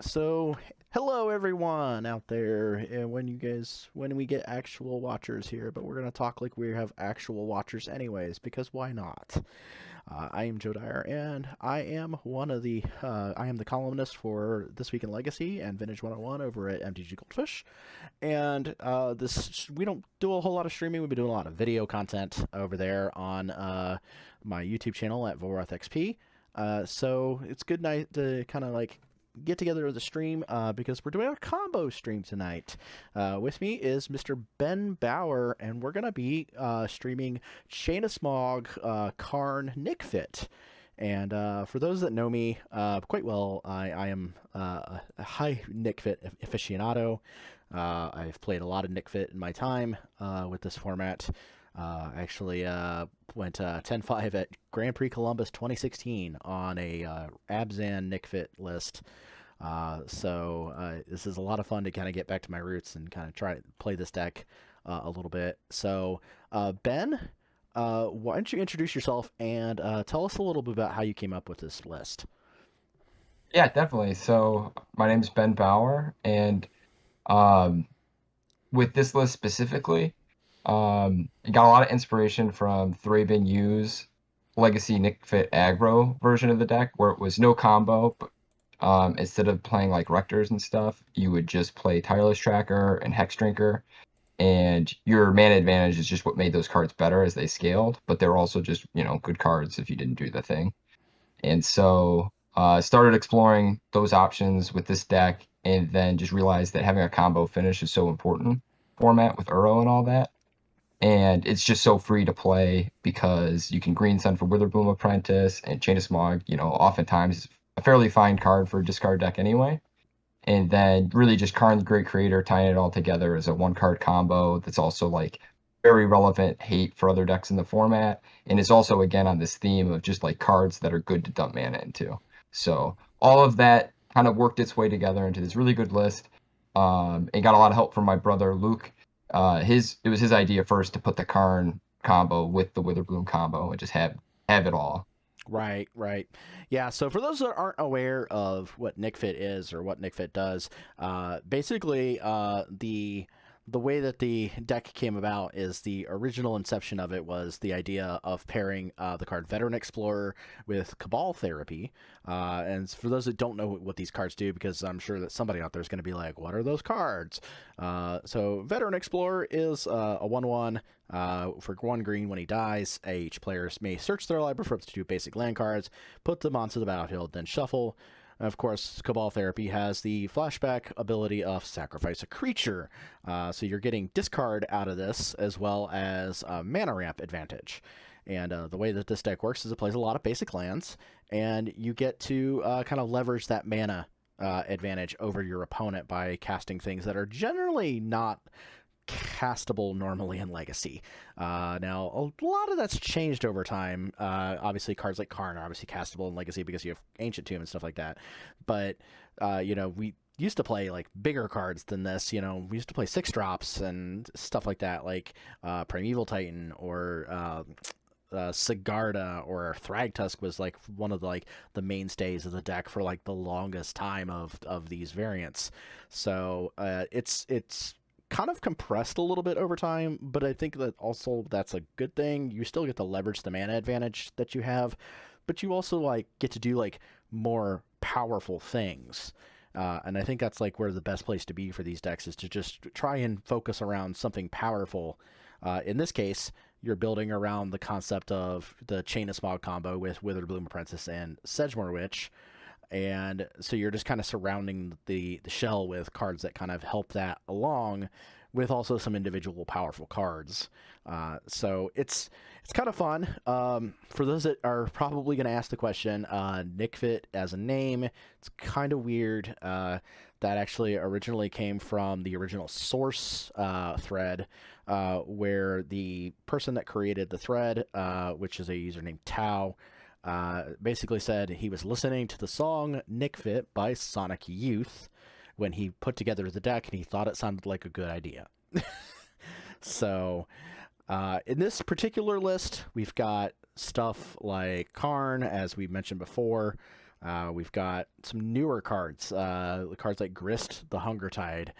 So, hello everyone out there. And when we get actual watchers here, but we're gonna talk like we have actual watchers anyways, because why not? I am Joe Dyer, and I am the columnist for This Week in Legacy and Vintage 101 over at MTG Goldfish. And this we don't do a whole lot of streaming. We've been doing a lot of video content over there on my YouTube channel at VorethXP. So it's good night to kind of like get together as a stream because we're doing a combo stream tonight. With me is Mr. Ben Bauer, and we're gonna be streaming Chain of Smog, Karn, Nic Fit. And for those that know me quite well, I am a high Nic Fit aficionado. I've played a lot of Nic Fit in my time with this format. I actually went 10-5 at Grand Prix Columbus 2016 on a Abzan Nic Fit list. So this is a lot of fun to kind of get back to my roots and kind of try to play this deck a little bit. So Ben, why don't you introduce yourself and tell us a little bit about how you came up with this list? Yeah, definitely. So my name is Ben Bauer, and um, with this list specifically, I got a lot of inspiration from Thraben U's Legacy Nic Fit aggro version of the deck, where it was no combo, but instead of playing like Rectors and stuff, you would just play Tireless Tracker and Hex Drinker, and your mana advantage is just what made those cards better as they scaled, but they're also just, good cards if you didn't do the thing. And so I started exploring those options with this deck, and then just realized that having a combo finish is so important format with Uro and all that. And it's just so free to play because you can green sun for Witherbloom Apprentice and Chain of Smog, oftentimes a fairly fine card for a discard deck anyway. And then really just Karn's great creator, tying it all together as a one card combo that's also like very relevant hate for other decks in the format. And it's also again on this theme of just like cards that are good to dump mana into. So all of that kind of worked its way together into this really good list. And got a lot of help from my brother Luke. It was his idea first to put the Karn combo with the Witherbloom combo and just have it all. Right, right. Yeah, so for those that aren't aware of what Nic Fit is or what Nic Fit does, basically the way that the deck came about is the original inception of it was the idea of pairing the card Veteran Explorer with Cabal Therapy. And for those that don't know what these cards do, because I'm sure that somebody out there is going to be like, what are those cards? So Veteran Explorer is a 1/1. For 1 green, when he dies, each player may search their library for up to 2 basic land cards, put them onto the battlefield, then shuffle. Of course, Cabal Therapy has the flashback ability of sacrifice a creature. So you're getting discard out of this as well as mana ramp advantage. And the way that this deck works is it plays a lot of basic lands, and you get to kind of leverage that mana advantage over your opponent by casting things that are generally not castable normally in Legacy. Now, a lot of that's changed over time. Obviously, cards like Karn are obviously castable in Legacy because you have Ancient Tomb and stuff like that. But, we used to play like bigger cards than this. We used to play 6 drops and stuff like that, like Primeval Titan or Sigarda or Thragtusk was like one of the mainstays of the deck for like the longest time of these variants. So it's kind of compressed a little bit over time, but I think that also that's a good thing. You still get to leverage the mana advantage that you have, but you also like get to do like more powerful things. And I think that's like where the best place to be for these decks is to just try and focus around something powerful. In this case, you're building around the concept of the Chain of Smog combo with Witherbloom Apprentice and Sedgemoor Witch, and so you're just kind of surrounding the shell with cards that kind of help that along, with also some individual powerful cards. So it's kind of fun. For those that are probably going to ask the question, Nic Fit as a name, it's kind of weird. That actually originally came from the original source thread, where the person that created the thread, which is a user named Tao, basically said he was listening to the song Nic Fit by Sonic Youth when he put together the deck, and he thought it sounded like a good idea. So, in this particular list, we've got stuff like Karn, as we mentioned before. We've got some newer cards, cards like Grist, the Hunger Tide.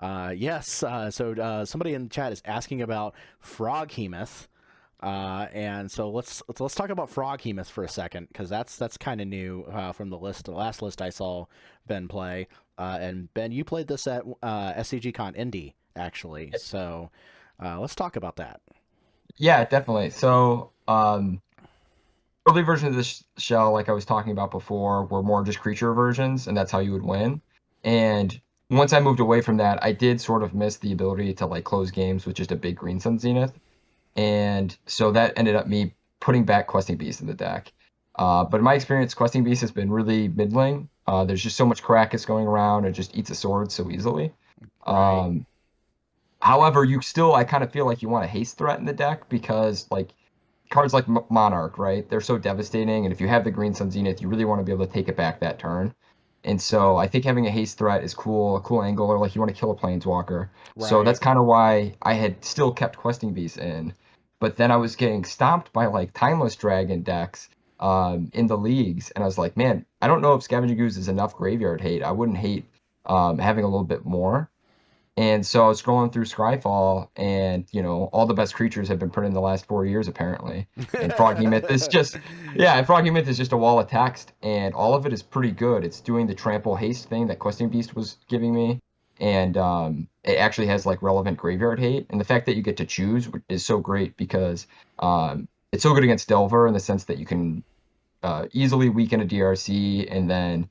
Yes, so somebody in the chat is asking about Froghemoth. And so let's talk about Froghemoth for a second, because that's kind of new from the last list I saw Ben play. And Ben, you played this at SCG Con Indy actually, so let's talk about that. Yeah, definitely. So, early versions of the shell, like I was talking about before, were more just creature versions, and that's how you would win. And once I moved away from that, I did sort of miss the ability to like close games with just a big Green Sun Zenith. And so that ended up me putting back Questing Beast in the deck. But in my experience, Questing Beast has been really middling. There's just so much Caracas going around, it just eats a sword so easily. Right. Um, However, I kind of feel like you want a haste threat in the deck because like cards like Monarch, right? They're so devastating, and if you have the Green Sun Zenith, you really want to be able to take it back that turn. And so I think having a haste threat is cool, a cool angle, or like you want to kill a planeswalker. So Right. that's kind of why I had still kept Questing Beast in. But then I was getting stomped by like Timeless Dragon decks in the leagues, and I was like, man, I don't know if Scavenging Ooze is enough graveyard hate. I wouldn't hate having a little bit more. And so I was scrolling through Scryfall, and all the best creatures have been printed in the last 4 years, apparently. And Froggy Myth is just a wall of text, and all of it is pretty good. It's doing the trample haste thing that Questing Beast was giving me, and it actually has like relevant graveyard hate. And the fact that you get to choose is so great because it's so good against Delver in the sense that you can easily weaken a DRC and then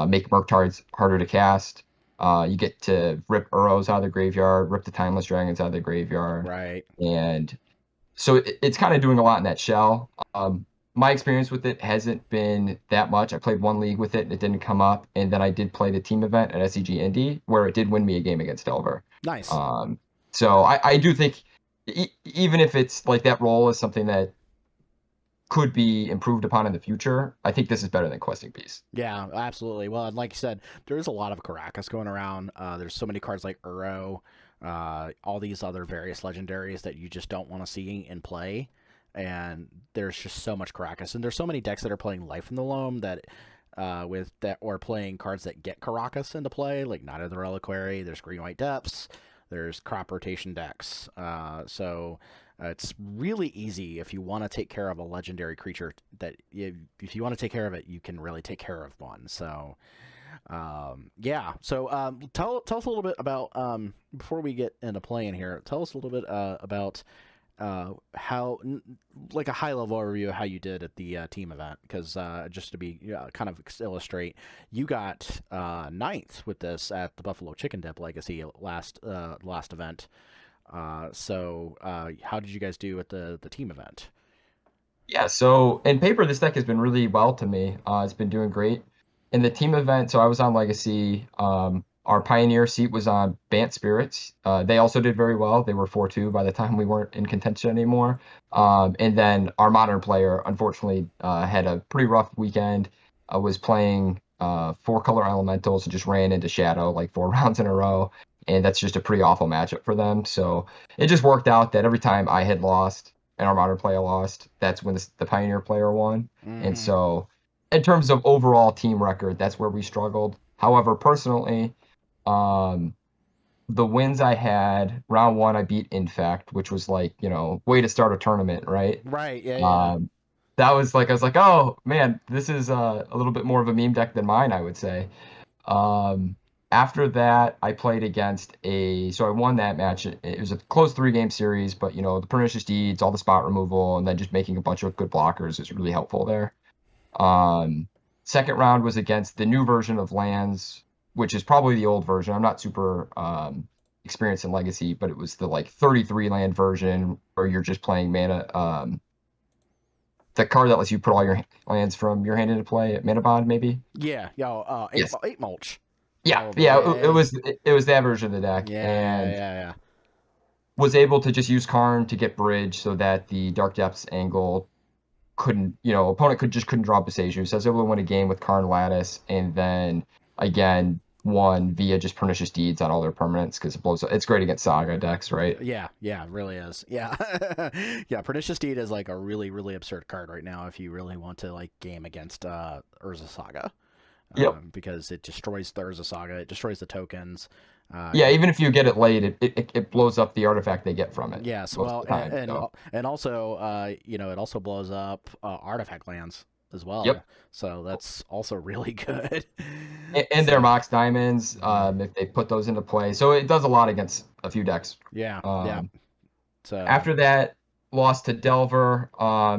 make Murktards harder to cast. You get to rip Uros out of the graveyard, rip the Timeless Dragons out of the graveyard. Right. And so it's kind of doing a lot in that shell. My experience with it hasn't been that much. I played one league with it and it didn't come up. And then I did play the team event at SCG Indy where it did win me a game against Delver. Nice. So I do think even if it's like that role is something that could be improved upon in the future, I think this is better than Questing Beast. Yeah, absolutely. Well, and like you said, there's a lot of Caracas going around. There's so many cards like Uro, all these other various legendaries that you just don't want to see in play. And there's just so much Caracas, and there's so many decks that are playing Life in the Loam that, with that, or playing cards that get Caracas into play, like Knight of the Reliquary. There's Green White Depths. There's crop rotation decks. So it's really easy if you want to take care of a legendary creature. That if you want to take care of it, you can really take care of one. So yeah. So tell us a little bit about before we get into playing here. Tell us a little bit about how, like a high level overview of how you did at the team event, because just to be kind of illustrate, you got ninth with this at the Buffalo Chicken Dip Legacy last event. So how did you guys do at the team event? Yeah, so in paper, this deck has been really well to me. It's been doing great. In the team event, so I was on Legacy. Our Pioneer seat was on Bant Spirits. They also did very well. They were 4-2 by the time we weren't in contention anymore. And then our Modern player, unfortunately, had a pretty rough weekend. Was playing 4-color elementals and just ran into Shadow like 4 rounds in a row. And that's just a pretty awful matchup for them. So it just worked out that every time I had lost and our Modern player lost, that's when the Pioneer player won. And Mm-hmm. so in terms of overall team record, that's where we struggled. However, personally, um, the wins I had, round one, I beat Infect, which was like, way to start a tournament, right? Right. Yeah. Yeah. Um, that was like, I was like, oh man, this is a little bit more of a meme deck than mine, I would say. Um, After that, I played against so I won that match. It was a close 3-game series, but the Pernicious Deeds, all the spot removal, and then just making a bunch of good blockers is really helpful there. Um, Second round was against the new version of Lands, which is probably the old version. I'm not super experienced in Legacy, but it was the like 33 land version where you're just playing mana. The card that lets you put all your lands from your hand into play at Mana Bond, maybe. Yeah. Yeah. Yes. Eight mulch. Yeah, Probably. yeah. Yeah. It Yeah. was it was that version of the deck, Yeah. Yeah. and Yeah. Yeah. was able to just use Karn to get bridge so that the Dark Depths angle couldn't, opponent couldn't draw Boseiju. So I was able to win a game with Karn Lattice, and then again one via just Pernicious Deeds on all their permanents because it blows up. It's great against Saga decks, right? Yeah, yeah, it really is. Yeah. Yeah, Pernicious Deed is like a really, really absurd card right now if you really want to like game against Urza Saga. Yep. Because it destroys the Urza Saga, it destroys the tokens. Yeah, even if you get it late, it blows up the artifact they get from it Yes, most well, of the time. So. and also, it also blows up artifact lands as well. Yep. So that's also really good. And their So, Mox Diamonds, if they put those into play. So it does a lot against a few decks. yeah, yeah. Um, So After that, lost to Delver.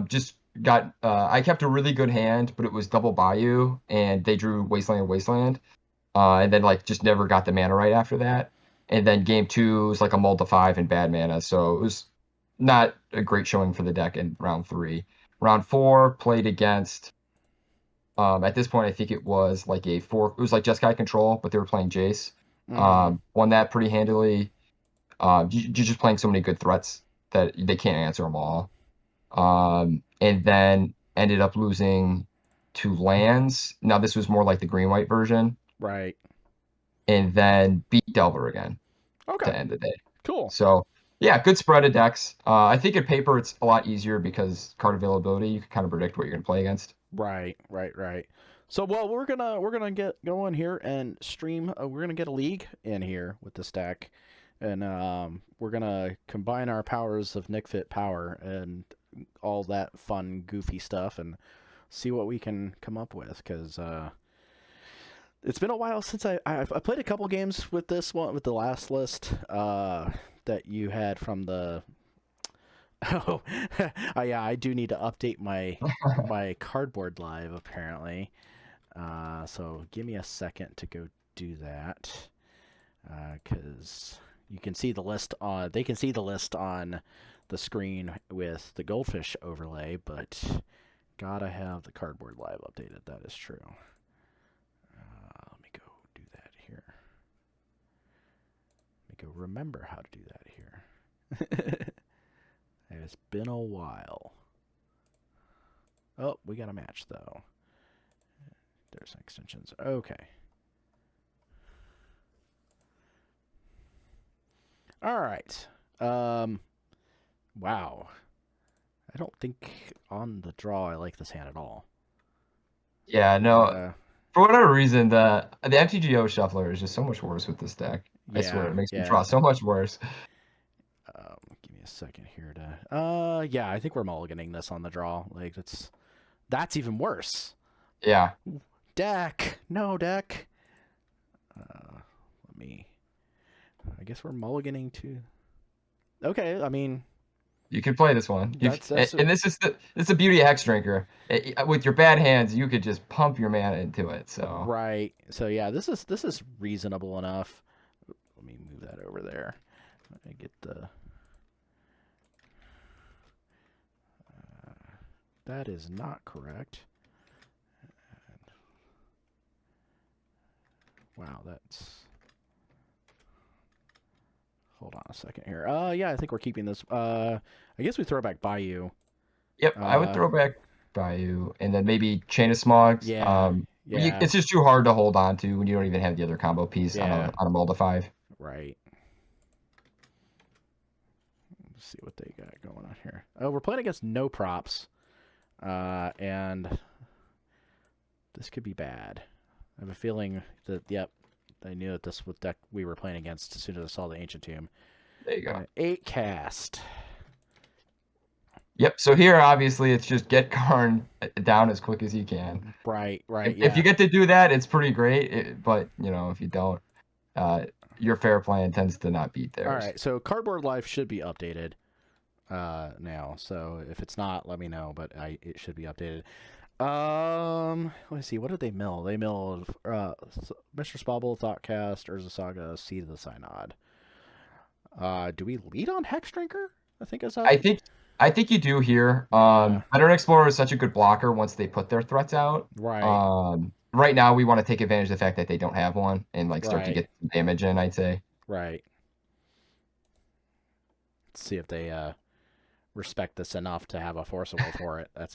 Just got I kept a really good hand, but it was double Bayou, and they drew Wasteland Wasteland. And then like just never got the mana right after that. And then game 2 was like a mull to 5 and bad mana, so it was not a great showing for the deck in round 3. Round 4 played against. At this point, I think it was like a 4. It was like Jeskai Control, but they were playing Jace. mhm. Won that pretty handily. You're just playing so many good threats that they can't answer them all. And then ended up losing to lands. Now this was more like the green white version, Right. and then beat Delver again Okay. to end the day. Cool. So yeah, good spread of decks. I think in paper it's a lot easier because card availability. You can kind of predict what you're gonna play against. Right. Right. Right. So well, we're gonna get going here and stream. We're gonna get a league in here with this deck, and we're gonna combine our powers of Nic Fit power and all that fun, goofy stuff, and see what we can come up with. Because it's been a while since I played a couple games with this one with the last list that you had from the. Oh, yeah, I do need to update my cardboard live apparently. So give me a second to go do that, because you can see the list on. They can see the list on the screen with the goldfish overlay, but gotta have the cardboard live updated. That is true. Let me go do that here. Let me go remember how to do that here. It's been a while. Oh, we got a match though. There's extensions. Okay. All right. Wow. I don't think on the draw I like this hand at all. Yeah, no. For whatever reason, the MTGO shuffler is just so much worse with this deck. I swear, it makes me draw so much worse. Give me a second here to. Yeah, I think we're mulliganing this on the draw. Like that's even worse. Yeah. Deck, no deck. Let me. I guess we're mulliganing too. Okay, I mean. You can play this one. That's and this is the beauty of Hexdrinker. With your bad hands, you could just pump your mana into it. So right. So yeah, this is reasonable enough. Let me move that over there. I get the. That is not correct. Wow, that's. Hold on a second here. Yeah, I think we're keeping this. I guess we throw back Bayou. Yep, I would throw back Bayou, and then maybe Chain of Smog. Yeah, yeah. It's just too hard to hold on to when you don't even have the other combo piece on a mull to 5. Right. Let's see what they got going on here. Oh, we're playing against no props, and this could be bad. I have a feeling that I knew that this was deck we were playing against as soon as I saw the Ancient Tomb. There you go. 8 cast. Yep. So here, obviously, it's just get Karn down as quick as you can. Right. If you get to do that, it's pretty great. But if you don't, your fair plan tends to not beat theirs. All right. So cardboard life should be updated now. So if it's not, let me know. But it should be updated. Let's see. What did they mill? They milled Mr. Spobble, Thoughtcast, Urza Saga, Seed of the Synod. Do we lead on Hexdrinker? I think is that. I think you do here. Veteran Explorer is such a good blocker once they put their threats out. Right. Right now we want to take advantage of the fact that they don't have one and start to get some damage in, I'd say. Right. Let's see if they respect this enough to have a forcible for it. They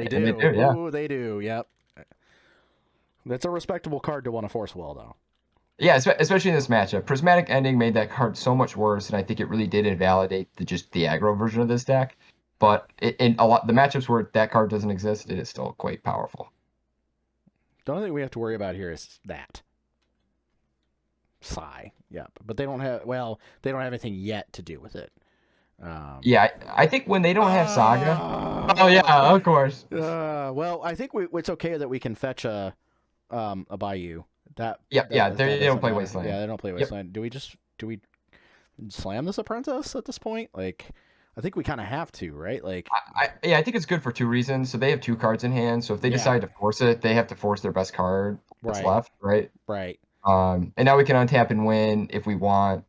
do. They do, yeah. Oh, they do. Yep. That's a respectable card to want to force will though. Yeah, especially in this matchup. Prismatic Ending made that card so much worse, and I think it really did invalidate just the aggro version of this deck. But in a lot the matchups where that card doesn't exist, it is still quite powerful. The only thing we have to worry about here is that. Psi. Yep. But they don't have, well, they don't have anything yet to do with it. Yeah, I think when they don't have Saga. Oh Uh, yeah, of course. well, I think it's okay that we can fetch a Bayou. That Yep, that yeah, that, that they don't doesn't play matter. Wasteland. Yeah, they don't play Yep. Wasteland. Do we slam this apprentice at this point? Like, I think we kind of have to, right? Like, Yeah, I think it's good for two reasons. So they have two cards in hand. So if they yeah, decide to force it, they have to force their best card that's right, left, right? right, And now we can untap and win if we want.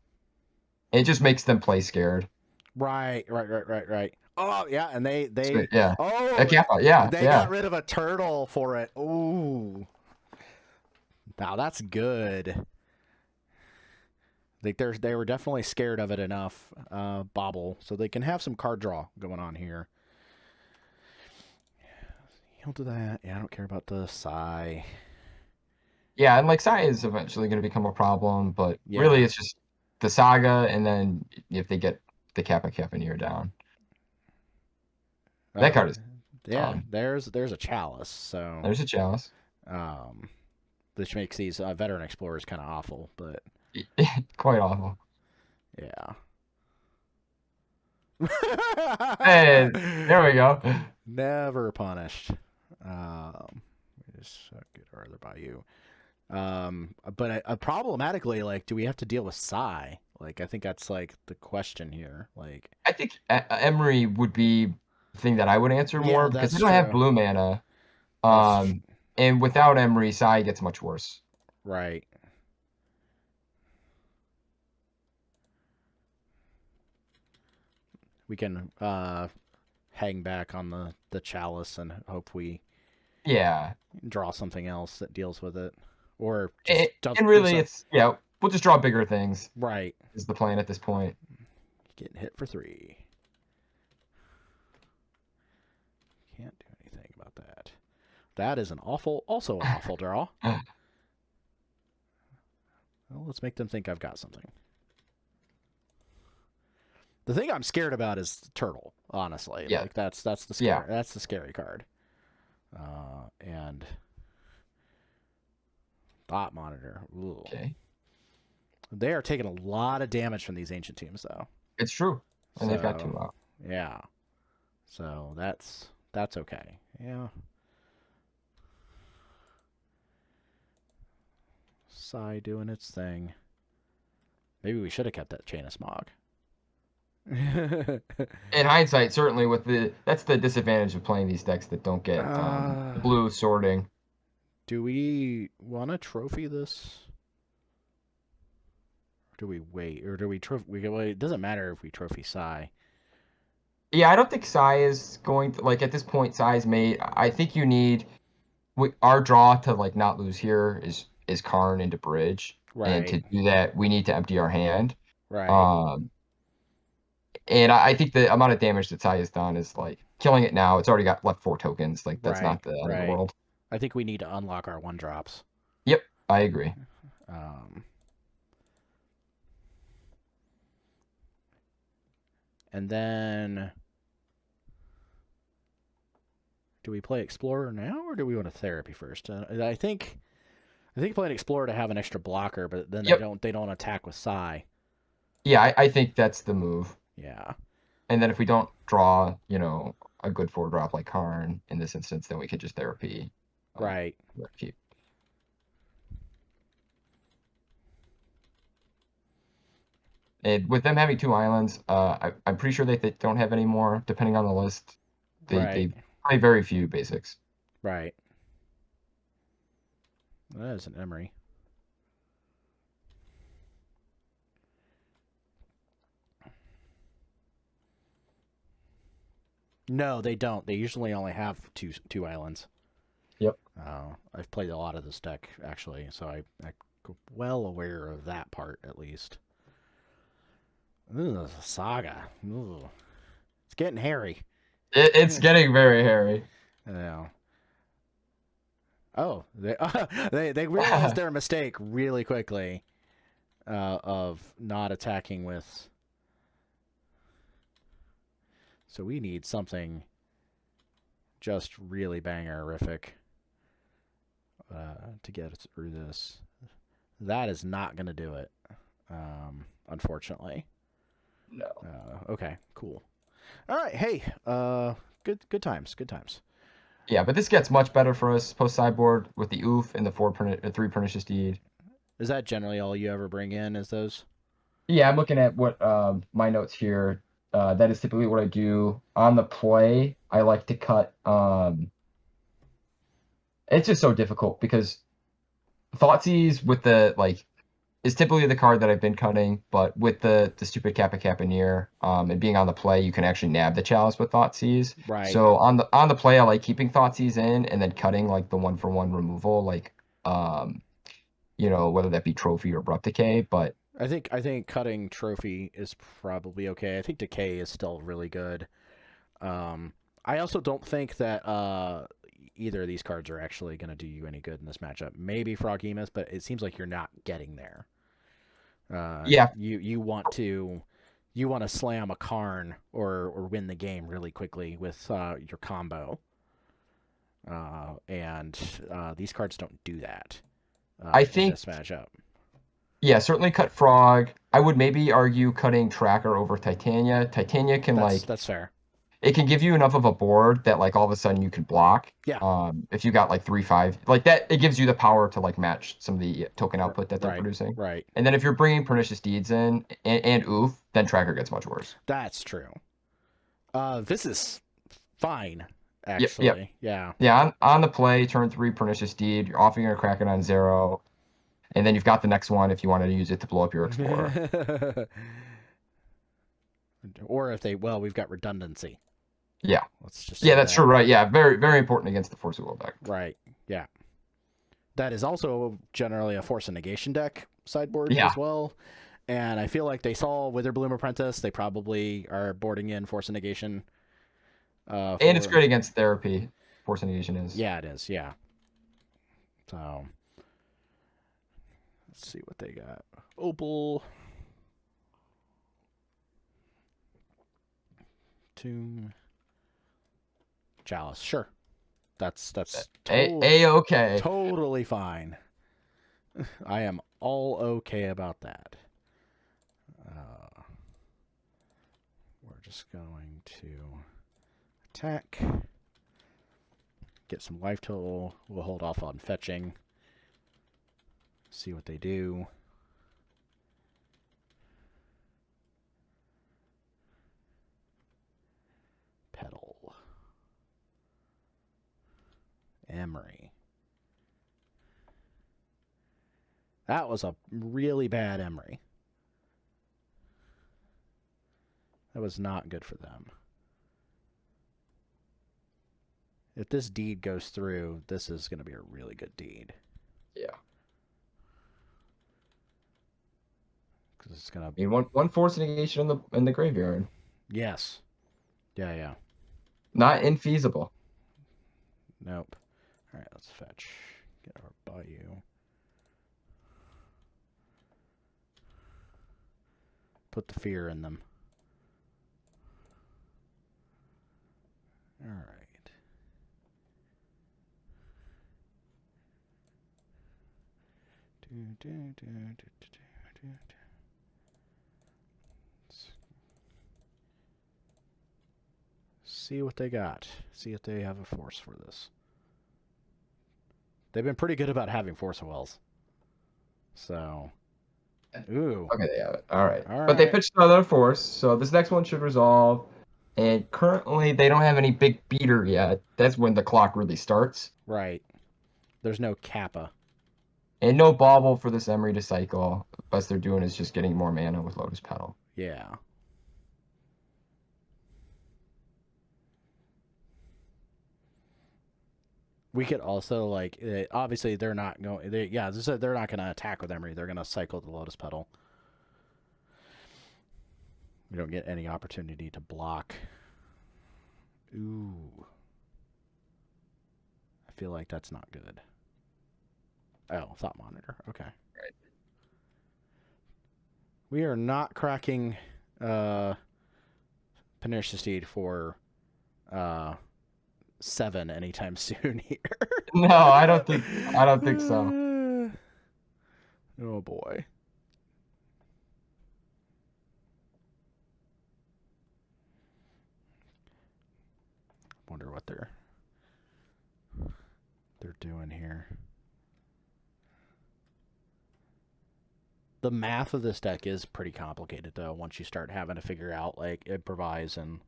It just makes them play scared. right. Oh yeah, and So, yeah. A oh Kappa, yeah, they got yeah. rid of a turtle for it. Ooh, now that's good. Like they were definitely scared of it enough, Bobble, so they can have some card draw going on here. He'll do that. Yeah, I don't care about the Psy. Yeah, and like Sai is eventually going to become a problem, but really Yeah. it's just the Saga, and then if they get the Kappa Kappa near down. That Oh, card is yeah. There's a chalice, so there's a Chalice. um, which makes these veteran explorers kind of awful, but Quite awful. yeah. Hey, there we go. Never punished. Just get farther by you. But problematically, like, do we have to deal with Psy? Like, I think that's like the question here. Like, I think Emery would be the thing that I would answer yeah, more because they that's don't have true. blue mana. That's And without Emery, Sai gets much worse. right. We can hang back on the chalice and hope we Yeah. draw something else that deals with it, or And, just does and do really, so. it's, yeah, we'll just draw bigger things, Right. is the plan at this point. Getting hit for 3. Can't do anything about that. That is also an awful draw. Well, let's make them think I've got something. The thing I'm scared about is the turtle. Honestly, Yeah. like that's the Yeah. scary card. And thought monitor. Ooh. Okay. They are taking a lot of damage from these ancient tombs, though. It's true. And they've got So two out. yeah. So that's okay. Yeah. Psy doing its thing. Maybe we should have kept that Chain of Smog. In hindsight, certainly that's the disadvantage of playing these decks that don't get uh, blue sorting. do we want to trophy this? Or do we wait? Or do we trophy? It doesn't matter if we trophy Psy. Yeah, I don't think Sai is going to, like, at this point, Sai's made. I think you need our draw to like not lose here is Karn into bridge, and to Right. do that, we need to empty our hand. Right. Um, and I think the amount of damage that Sai has done is like killing it now. It's already got left 4 tokens. Like that's Right. not the end of the Right. world. I think we need to unlock our 1-drops. Yep, I agree. Um, and then do we play Explorer now, or do we want a Therapy first? I think playing Explorer to have an extra blocker, but then Yep. they don't attack with Psy. Yeah, I think that's the move. Yeah. And then if we don't draw, a good 4-drop like Karn in this instance, then we could just therapy. Right. Keep. And with them having 2 islands, I'm pretty sure they don't have any more, depending on the list. They Right. play very few basics. Right. That is an Emery. No, they don't. They usually only have two islands. Yep. I've played a lot of this deck actually, so I'm well aware of that part at least. Ugh, Saga. Ugh. It's getting hairy. It's getting very hairy. Yeah. Oh, they realized their mistake really quickly of not attacking with. So we need something just really bangerific to get us through this. That is not going to do it, unfortunately. No. Okay, cool. All right, hey, good times, good times. Yeah, but this gets much better for us post sideboard with the oof and the 3 pernicious deed. Is that generally all you ever bring in? Is those? Yeah, I'm looking at what my notes here. That is typically what I do on the play. I like to cut. It's just so difficult because Thoughtseize with the like is typically the card that I've been cutting, but with the stupid Kappa Capaneer, and being on the play, you can actually nab the chalice with Thoughtseize. Right. So on the play, I like keeping Thoughtseize in and then cutting like the 1-for-1 removal, like whether that be trophy or abrupt decay. But I think cutting trophy is probably okay. I think decay is still really good. I also don't think that either of these cards are actually going to do you any good in this matchup. Maybe Froghemoth, but it seems like you're not getting there. yeah, you want to slam a Karn or win the game really quickly with your combo. And these cards don't do that. I In think this matchup. yeah, certainly cut Frog. I would maybe argue cutting Tracker over Titania. Titania can That's fair. It can give you enough of a board that like all of a sudden you can block. Yeah. If you got like 3/5 like that, it gives you the power to like match some of the token output that they're Right. producing. Right. And then if you're bringing Pernicious Deeds in and Oof, then Tracker gets much worse. That's true. This is fine, Yep, yep. actually. Yeah. Yeah, on the play, turn 3 Pernicious Deed. You're often gonna crack it on 0, and then you've got the next one if you wanted to use it to blow up your Explorer. Or if we've got redundancy. Yeah. Let's just Yeah, that's true, right? Yeah, very very important against the Force of Will deck. Right. Yeah. That is also generally a Force of Negation deck sideboard Yeah. as well. And I feel like they saw Witherbloom Apprentice. They probably are boarding in Force of Negation. And it's great against Therapy. Force of Negation is. Yeah, it is. Yeah. So let's see what they got. Opal. Tomb. Chalice. Sure. That's A-okay. Totally fine. I am all okay about that. We're just going to attack. Get some life total. We'll hold off on fetching. See what they do. Petal. Emery. That was a really bad Emery. That was not good for them. If this deed goes through, this is going to be a really good deed. Yeah. Because it's going to. I mean, one Force of Negation in the graveyard. Yes. Yeah. Not infeasible. Nope. All right, let's fetch. Get our Bayou. Put the fear in them. All right. See what they got. See if they have a force for this. They've been pretty good about having force of wells. So, ooh. Okay, they have it. All right. But they pitched another force, so this next one should resolve. And currently, they don't have any big beater yet. That's when the clock really starts. Right. There's no Kappa. And no bauble for this Emery to cycle. Best they're doing is just getting more mana with Lotus Petal. Yeah. We could also obviously they're not going. They're not going to attack with Emery. They're going to cycle the Lotus Petal. We don't get any opportunity to block. Ooh. I feel like that's not good. Oh, thought monitor. Okay. Right. We are not cracking Pernicious Deed for uh, 7 anytime soon here. No, I don't think so. Oh boy. Wonder what they're doing here. The math of this deck is pretty complicated though once you start having to figure out like improvise, and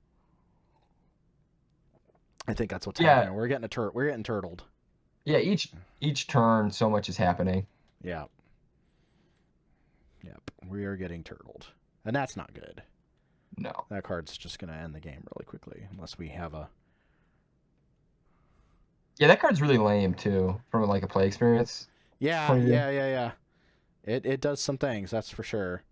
I think that's what's Yeah, happening. We're getting turtled. yeah. Each turn, so much is happening. Yeah. Yep. We are getting turtled. And that's not good. No. That card's just going to end the game really quickly unless we have a... Yeah, that card's really lame too, from like a play experience Yeah, point of view. yeah. It does some things, that's for sure.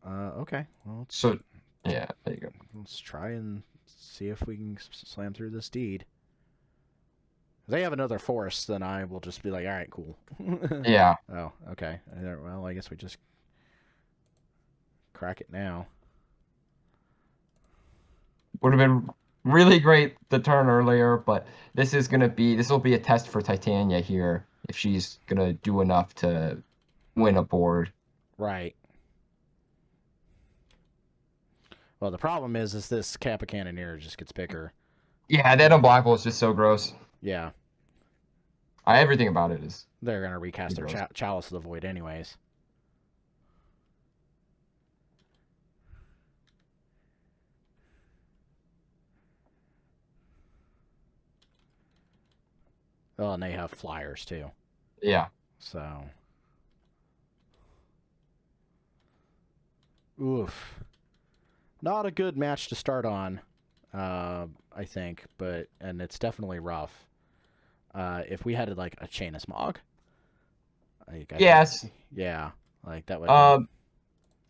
Okay. Well, So, yeah, there you go. let's try and see if we can slam through this deed. If they have another force, then I will just be like, all right, cool. Yeah. Oh, okay. Well, I guess we just crack it now. Would have been really great the turn earlier, but this will be a test for Titania here if she's gonna do enough to win a board. Right. Well, the problem is this Kappa Cannoneer just gets bigger. Yeah, that unblockable is just so gross. Yeah. Everything about it is. They're going to recast their gross. Chalice of the Void anyways. Oh, and they have flyers too. Yeah. So. Oof. Not a good match to start on, I think, and it's definitely rough. If we had like a Chain of Smog, Yes. Yeah, like that would.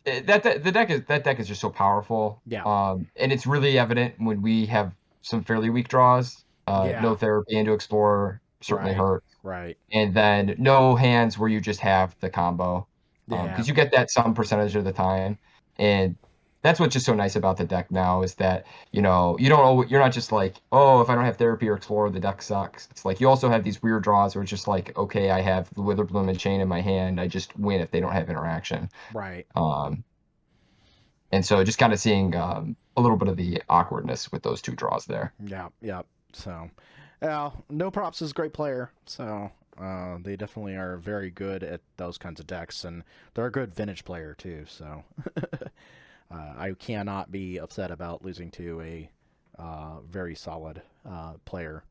That deck is just so powerful. Yeah. And it's really evident when we have some fairly weak draws. Yeah. No Therapy into Explorer certainly hurt. Right. And then no hands where you just have the combo. Yeah. Because you get that some percentage of the time. And that's what's just so nice about the deck now is that, you're not just like, oh, if I don't have Therapy or Explorer, the deck sucks. It's like you also have these weird draws where it's just like, okay, I have the Witherbloom and Chain in my hand. I just win if they don't have interaction. Right. And so just kind of seeing a little bit of the awkwardness with those two draws there. Yeah. So, no props is a great player. So, they definitely are very good at those kinds of decks, and they're a good vintage player too. So, I cannot be upset about losing to a very solid player.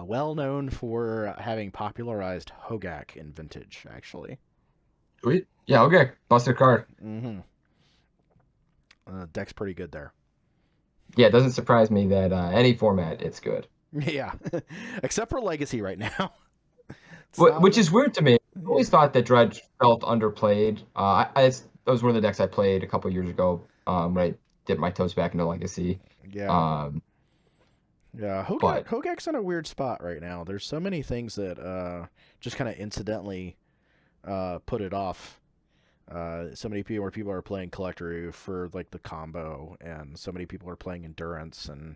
Well known for having popularized Hogak in Vintage, actually. Sweet. Yeah, okay. Busted card. Mm-hmm. Deck's pretty good there. Yeah, it doesn't surprise me that any format, it's good. Yeah. Except for Legacy right now. Which is weird to me. I always thought that Dredge felt underplayed. That was one of the decks I played a couple years ago when I dipped my toes back into Legacy. Yeah. Hogak's in a weird spot right now. There's so many things that just kind of incidentally put it off. So many people are playing Collector for like the combo, and so many people are playing Endurance, and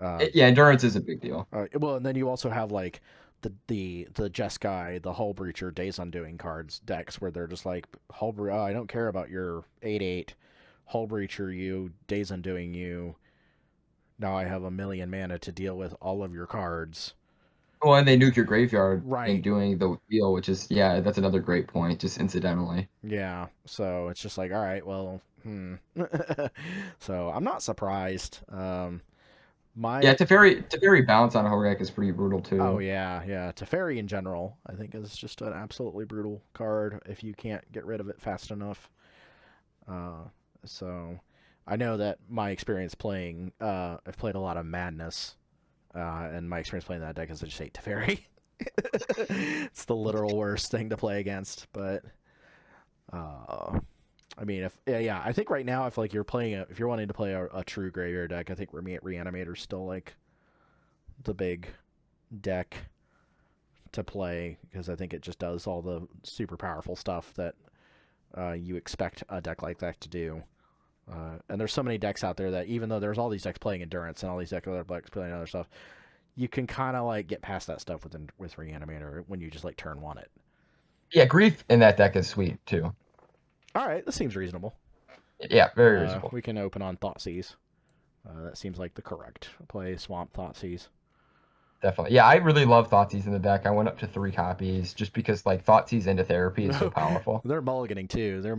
Endurance is a big deal. Well, and then you also have like the Jeskai, the Hull Breacher, Days Undoing cards decks where they're just like I don't care about your 8/8 Hull Breacher you, Days Undoing you. Now I have 1,000,000 mana to deal with all of your cards. Well, and they nuke your graveyard right. in doing the wheel, which is that's another great point, just incidentally. Yeah, so it's just like, all right, well, so I'm not surprised. Teferi bounce on Hogak is pretty brutal too. Oh yeah. Teferi in general, I think, is just an absolutely brutal card if you can't get rid of it fast enough. So I know that my experience playing, I've played a lot of Madness, and my experience playing that deck is I just hate Teferi. It's the literal worst thing to play against, but I mean, I think right now, if like if you're wanting to play a true graveyard deck, I think Reanimator's still like the big deck. to play because I think it just does all the super powerful stuff that you expect a deck like that to do. And there's so many decks out there that even though there's all these decks playing endurance and all these other decks playing other stuff, you can kind of like get past that stuff with Reanimator when you just like turn one it. Yeah, Grief in that deck is sweet too. All right, this seems reasonable. Yeah, very reasonable. We can open on Thoughtseize. That seems like the correct play. Swamp Thoughtseize. Definitely. Yeah, I really love Thoughtseize in the deck. I went up to 3 copies just because like Thoughtseize into therapy is so powerful. They're mulliganing too. They're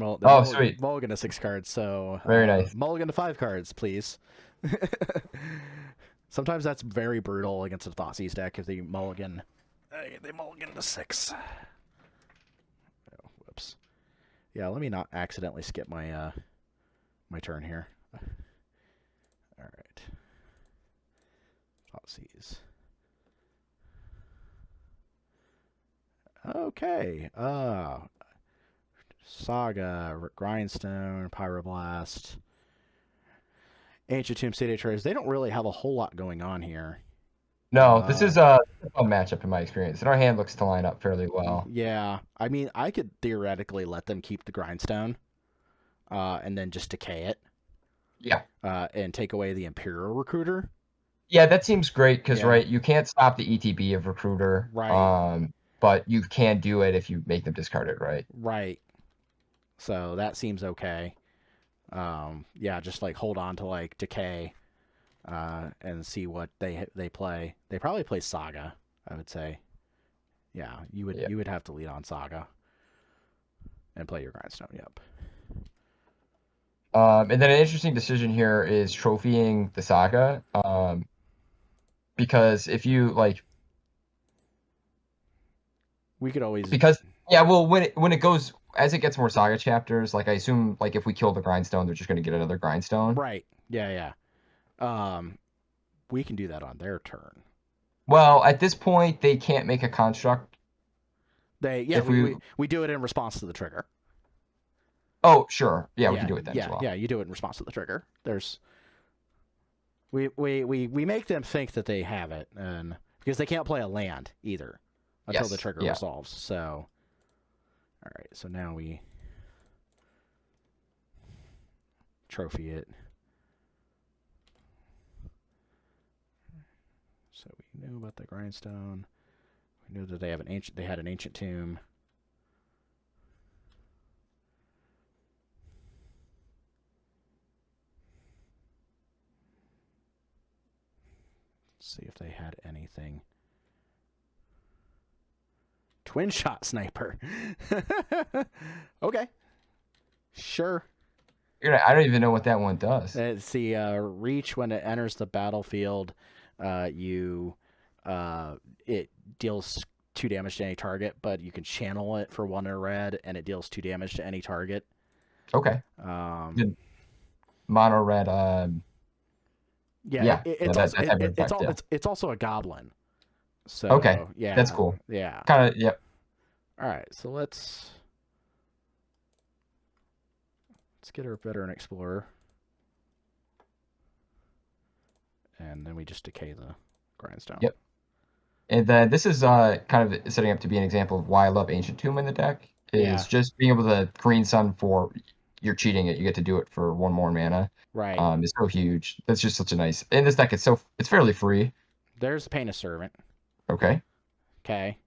sweet. Mulligan to 6 cards. So very nice. Mulligan to 5 cards, please. Sometimes that's very brutal against a Thoughtseize deck if they mulligan. They mulligan to 6. Oh, whoops. Yeah, let me not accidentally skip my my turn here. All right. Thoughtseize. Okay. Saga, Grindstone, Pyroblast, Ancient Tomb, City of Treasures. They don't really have a whole lot going on here. No, this is a fun matchup in my experience, and our hand looks to line up fairly well. Yeah, I mean, I could theoretically let them keep the Grindstone, and then just decay it. Yeah. And take away the Imperial Recruiter. Yeah, that seems great because right, you can't stop the ETB of Recruiter. Right. But you can do it if you make them discard it, right? Right. So that seems okay. Yeah, just like hold on to like Decay, and see what they play. They probably play Saga, I would say. Yeah, you would have to lead on Saga and play your Grindstone. Yep. And then an interesting decision here is trophying the Saga, because if you like. We could always well, when it goes as it gets more Saga chapters, like I assume like if we kill the Grindstone, they're just going to get another Grindstone. Right. Yeah. We can do that on their turn. Well, at this point, they can't make a construct. We do it in response to the trigger. Oh, sure. Yeah, we can do it then as well. Yeah, you do it in response to the trigger. We make them think that they have it, and because they can't play a land either until the trigger resolves. So, all right. So now we trophy it. So we knew about the Grindstone. We knew that they had an ancient tomb. Let's see if they had anything. Twin shot sniper. Okay. Sure. I don't even know what that one does. It's the reach when it enters the battlefield. It deals 2 damage to any target, but you can channel it for 1 red, and it deals 2 damage to any target. Okay. Mono red. It's also a goblin. So okay, yeah, that's cool. Yeah, kind of. Yep. All right, so let's get our Veteran Explorer, and then we just decay the Grindstone. Yep. And then this is kind of setting up to be an example of why I love Ancient Tomb in the deck. Is just being able to green sun for you're cheating it. You get to do it for 1 more mana. Right. It's so huge. That's just such a nice. In this deck, it's fairly free. There's the Painted Servant. Okay. Okay.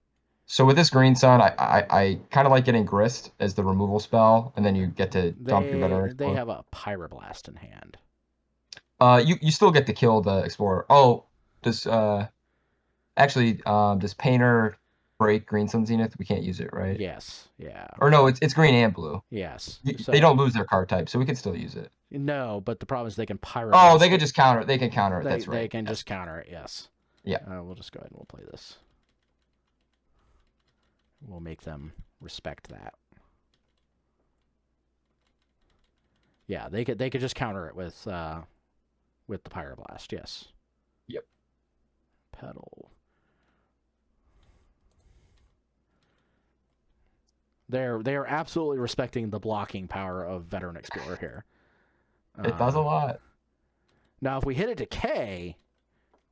So with this green sun, I kind of like getting Grist as the removal spell, and then you get to dump your Veteran Explorer. They have a Pyroblast in hand. You still get to kill the Explorer. Oh, does Painter break Green Sun Zenith? We can't use it, right? Yes. Yeah. Or no, it's green and blue. Yes. They don't lose their card type, so we can still use it. No, but the problem is they can Pyroblast. Oh, they can just counter it. They can counter it. That's right. They can just counter it. Yes. Yeah. We'll just go ahead and we'll play this. We'll make them respect that. Yeah, they could just counter it with the Pyroblast. Yes. Yep. Pedal. They are absolutely respecting the blocking power of Veteran Explorer here. It does a lot. Now, if we hit a decay,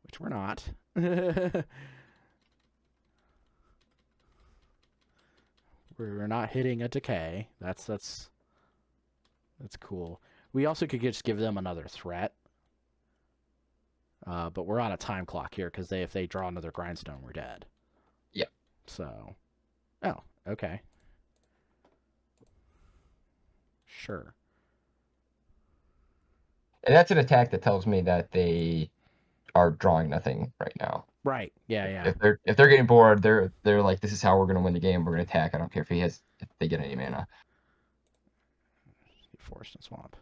which we're not, We're not hitting a decay. That's cool. We also could just give them another threat. But we're on a time clock here because if they draw another grindstone, we're dead. Yeah. So, oh, okay. Sure. And that's an attack that tells me that they are drawing nothing right now. Right. Yeah. Yeah. If they're getting bored, they're like, this is how we're gonna win the game. We're gonna attack. I don't care if they get any mana. Forest and swamp.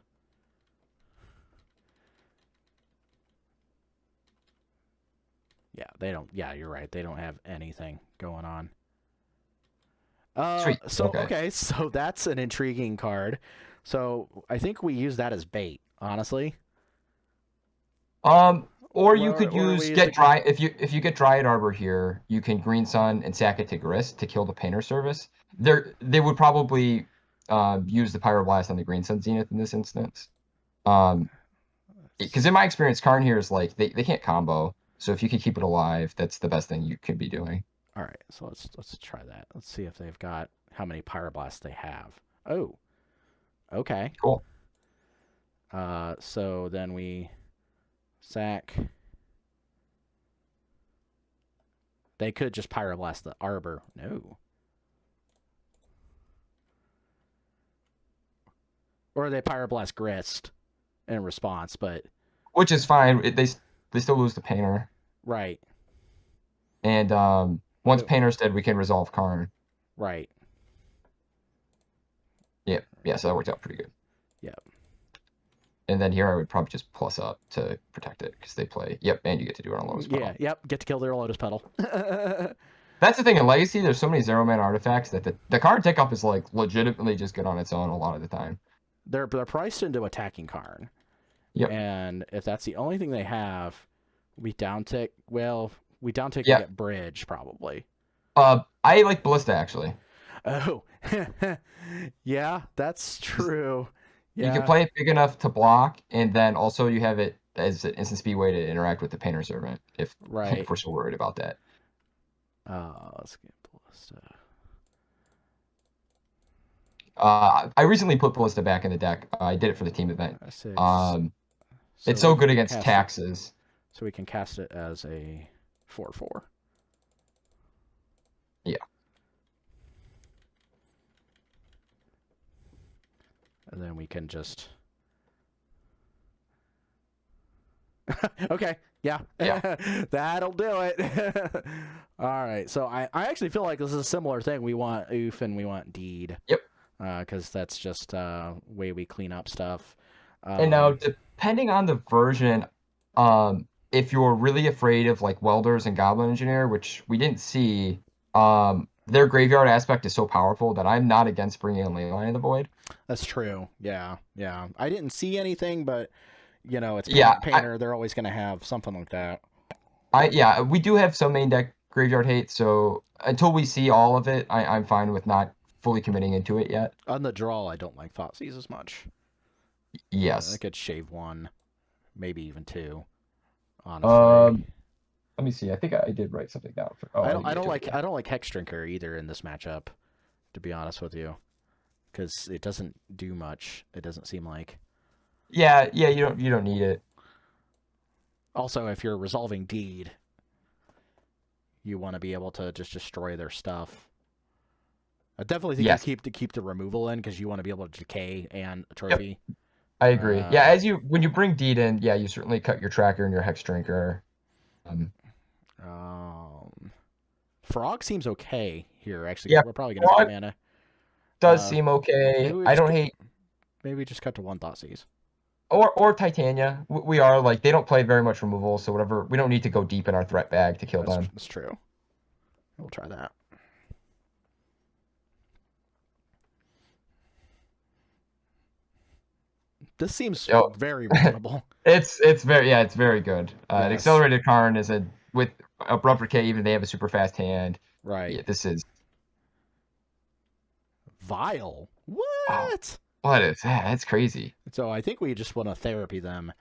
Yeah, they don't. Yeah, you're right. They don't have anything going on. Sweet. So Okay. so that's an intriguing card. So I think we use that as bait, honestly. Or you could Or use we get dry if you get Dryad Arbor here, you can Green Sun and sack it to Grist to kill the Painter Service. They would probably use the Pyroblast on the Green Sun Zenith in this instance. Because in my experience, Karn here is like they can't combo. So if you can keep it alive, that's the best thing you could be doing. All right, so let's try that. Let's see if they've got how many Pyroblasts they have. Oh, okay. Cool. So then we sack. They could just Pyroblast the Arbor. No. Or they Pyroblast Grist in response, but which is fine. They still lose the Painter. Right. And once Painter's dead, we can resolve Karn. Right. Yep. Yeah, so that worked out pretty good. Yep. And then here I would probably just plus up to protect it because they play. Yep, and you get to do it on Lotus Petal. Yeah, yep. Get to kill their Lotus Petal. That's the thing in Legacy. There's so many 0-mana artifacts that the card take-up is like legitimately just good on its own a lot of the time. They're priced into attacking Karn. Yep. And if that's the only thing they have, we downtick. Well, we downtick Yeah. and get Bridge probably. I like Ballista actually. Oh, yeah, that's true. Yeah. You can play it big enough to block, and then also you have it as an instant speed way to interact with the Painter Servant if we're so worried about that. Let's get Ballista. I recently put Ballista back in the deck. I did it for the team event. It's so good against taxes. So we can cast it as a 4/4. Yeah. And then we can just... okay, yeah. That'll do it. All right, so I actually feel like this is a similar thing. We want Oof and we want Deed. Yep. Because that's just way we clean up stuff. And now, depending on the version, if you're really afraid of like Welders and Goblin Engineer, which we didn't see, their graveyard aspect is so powerful that I'm not against bringing in Leyline of the Void. That's true. Yeah. I didn't see anything, but it's Painter. They're always going to have something like that. We do have some main deck graveyard hate, so until we see all of it, I'm fine with not fully committing into it yet. On the draw, I don't like Thoughtseize as much. Yes. I could shave one, maybe even two. Honestly. Let me see. I think I did write something down. I don't like Hex Drinker either in this matchup, to be honest with you, because it doesn't do much. It doesn't seem like. Yeah. You don't need it. Also, if you're resolving Deed, you want to be able to just destroy their stuff. I definitely think you keep the removal in because you want to be able to decay and trophy. Yep. I agree. When you bring Deed in, you certainly cut your tracker and your Hex Drinker. Frog seems okay here, actually. Yeah, we're probably going to get mana. Does seem okay. I don't hate... Maybe we just cut to one Thoughtseize. Or Titania. We are, like, they don't play very much removal, so whatever. We don't need to go deep in our threat bag to kill them. That's true. We'll try that. This seems very reasonable. It's very good. An accelerated Karn is with Abrupt Decay, even they have a super fast hand. Right. Yeah, this is Vile. What? Wow. What is that? That's crazy. So I think we just want to therapy them,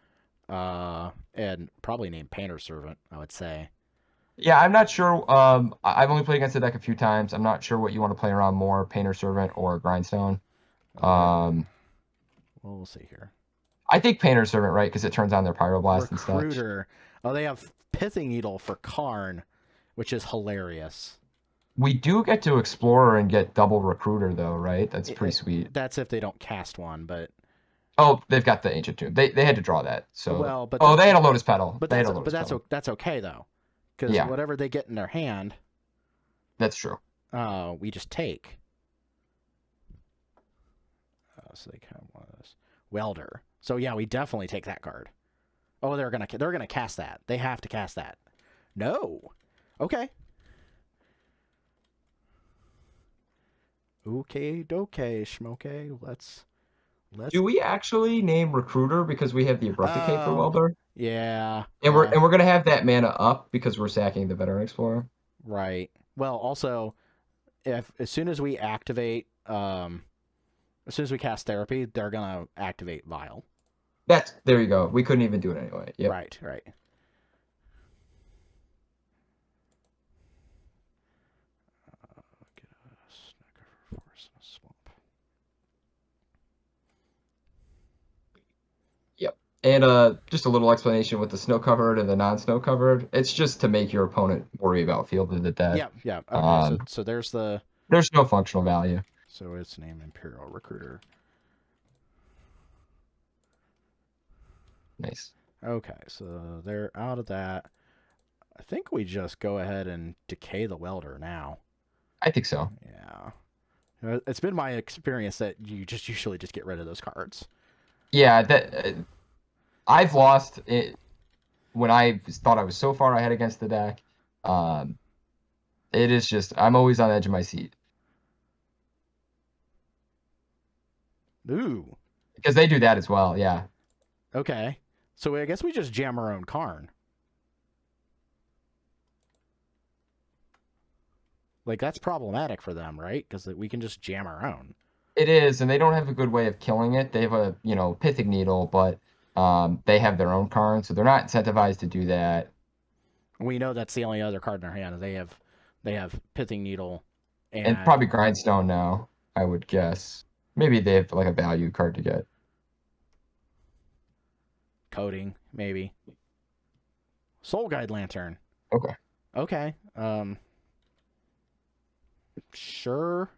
and probably name Painter Servant, I would say. Yeah, I'm not sure. I've only played against the deck a few times. I'm not sure what you want to play around more, Painter Servant or Grindstone. Um, Well, we'll see here. I think Painter Servant, right? Because it turns on their Pyroblast and such. Recruiter. Oh, they have Pithing Needle for Karn, which is hilarious. We do get to Explorer and get double Recruiter, though, right? That's pretty sweet. That's if they don't cast one, but Oh, they've got the Ancient Tomb. They had to draw that. So well, but oh, they had a Lotus Petal. but They had that's a Lotus Petal. that's okay though, because Yeah, whatever they get in their hand, that's true. we just take. So they kind of one of those welder. So yeah, we definitely take that card. Oh, they're gonna cast that. They have to cast that. No. Okay. Okay, schmoke. Let's. Do we actually name Recruiter because we have the Abrupticate for Oh, Welder? yeah. And we're gonna have that mana up because we're sacking the Veteran Explorer. Right. Well, also, if as soon as we activate, as soon as we cast Therapy, they're gonna activate Vial. There you go. We couldn't even do it anyway. Yep. Right. Right. Get a Snicker Force in a swamp. Yep. And just a little explanation with the snow covered and the non-snow covered. It's just to make your opponent worry about Field of the Dead. Yeah. Yeah. Okay. So there's the. There's no functional value. So its name Imperial Recruiter. Nice. Okay, so they're out of that. I think we just go ahead and decay the welder now. I think so. Yeah. It's been my experience that you just usually just get rid of those cards. Yeah, I've lost it when I thought I was so far ahead against the deck. It is just I'm always on the edge of my seat. Ooh. Because they do that as well, yeah. Okay. So I guess we just jam our own Karn. Like, that's problematic for them, right? Because we can just jam our own. It is, and they don't have a good way of killing it. They have a, Pithing Needle, but they have their own Karn, so they're not incentivized to do that. We know that's the only other card in their hand. They have Pithing Needle And probably Grindstone now, I would guess. Maybe they have like a value card to get. Coding, maybe. Soul Guide Lantern. Okay. Okay. Sure.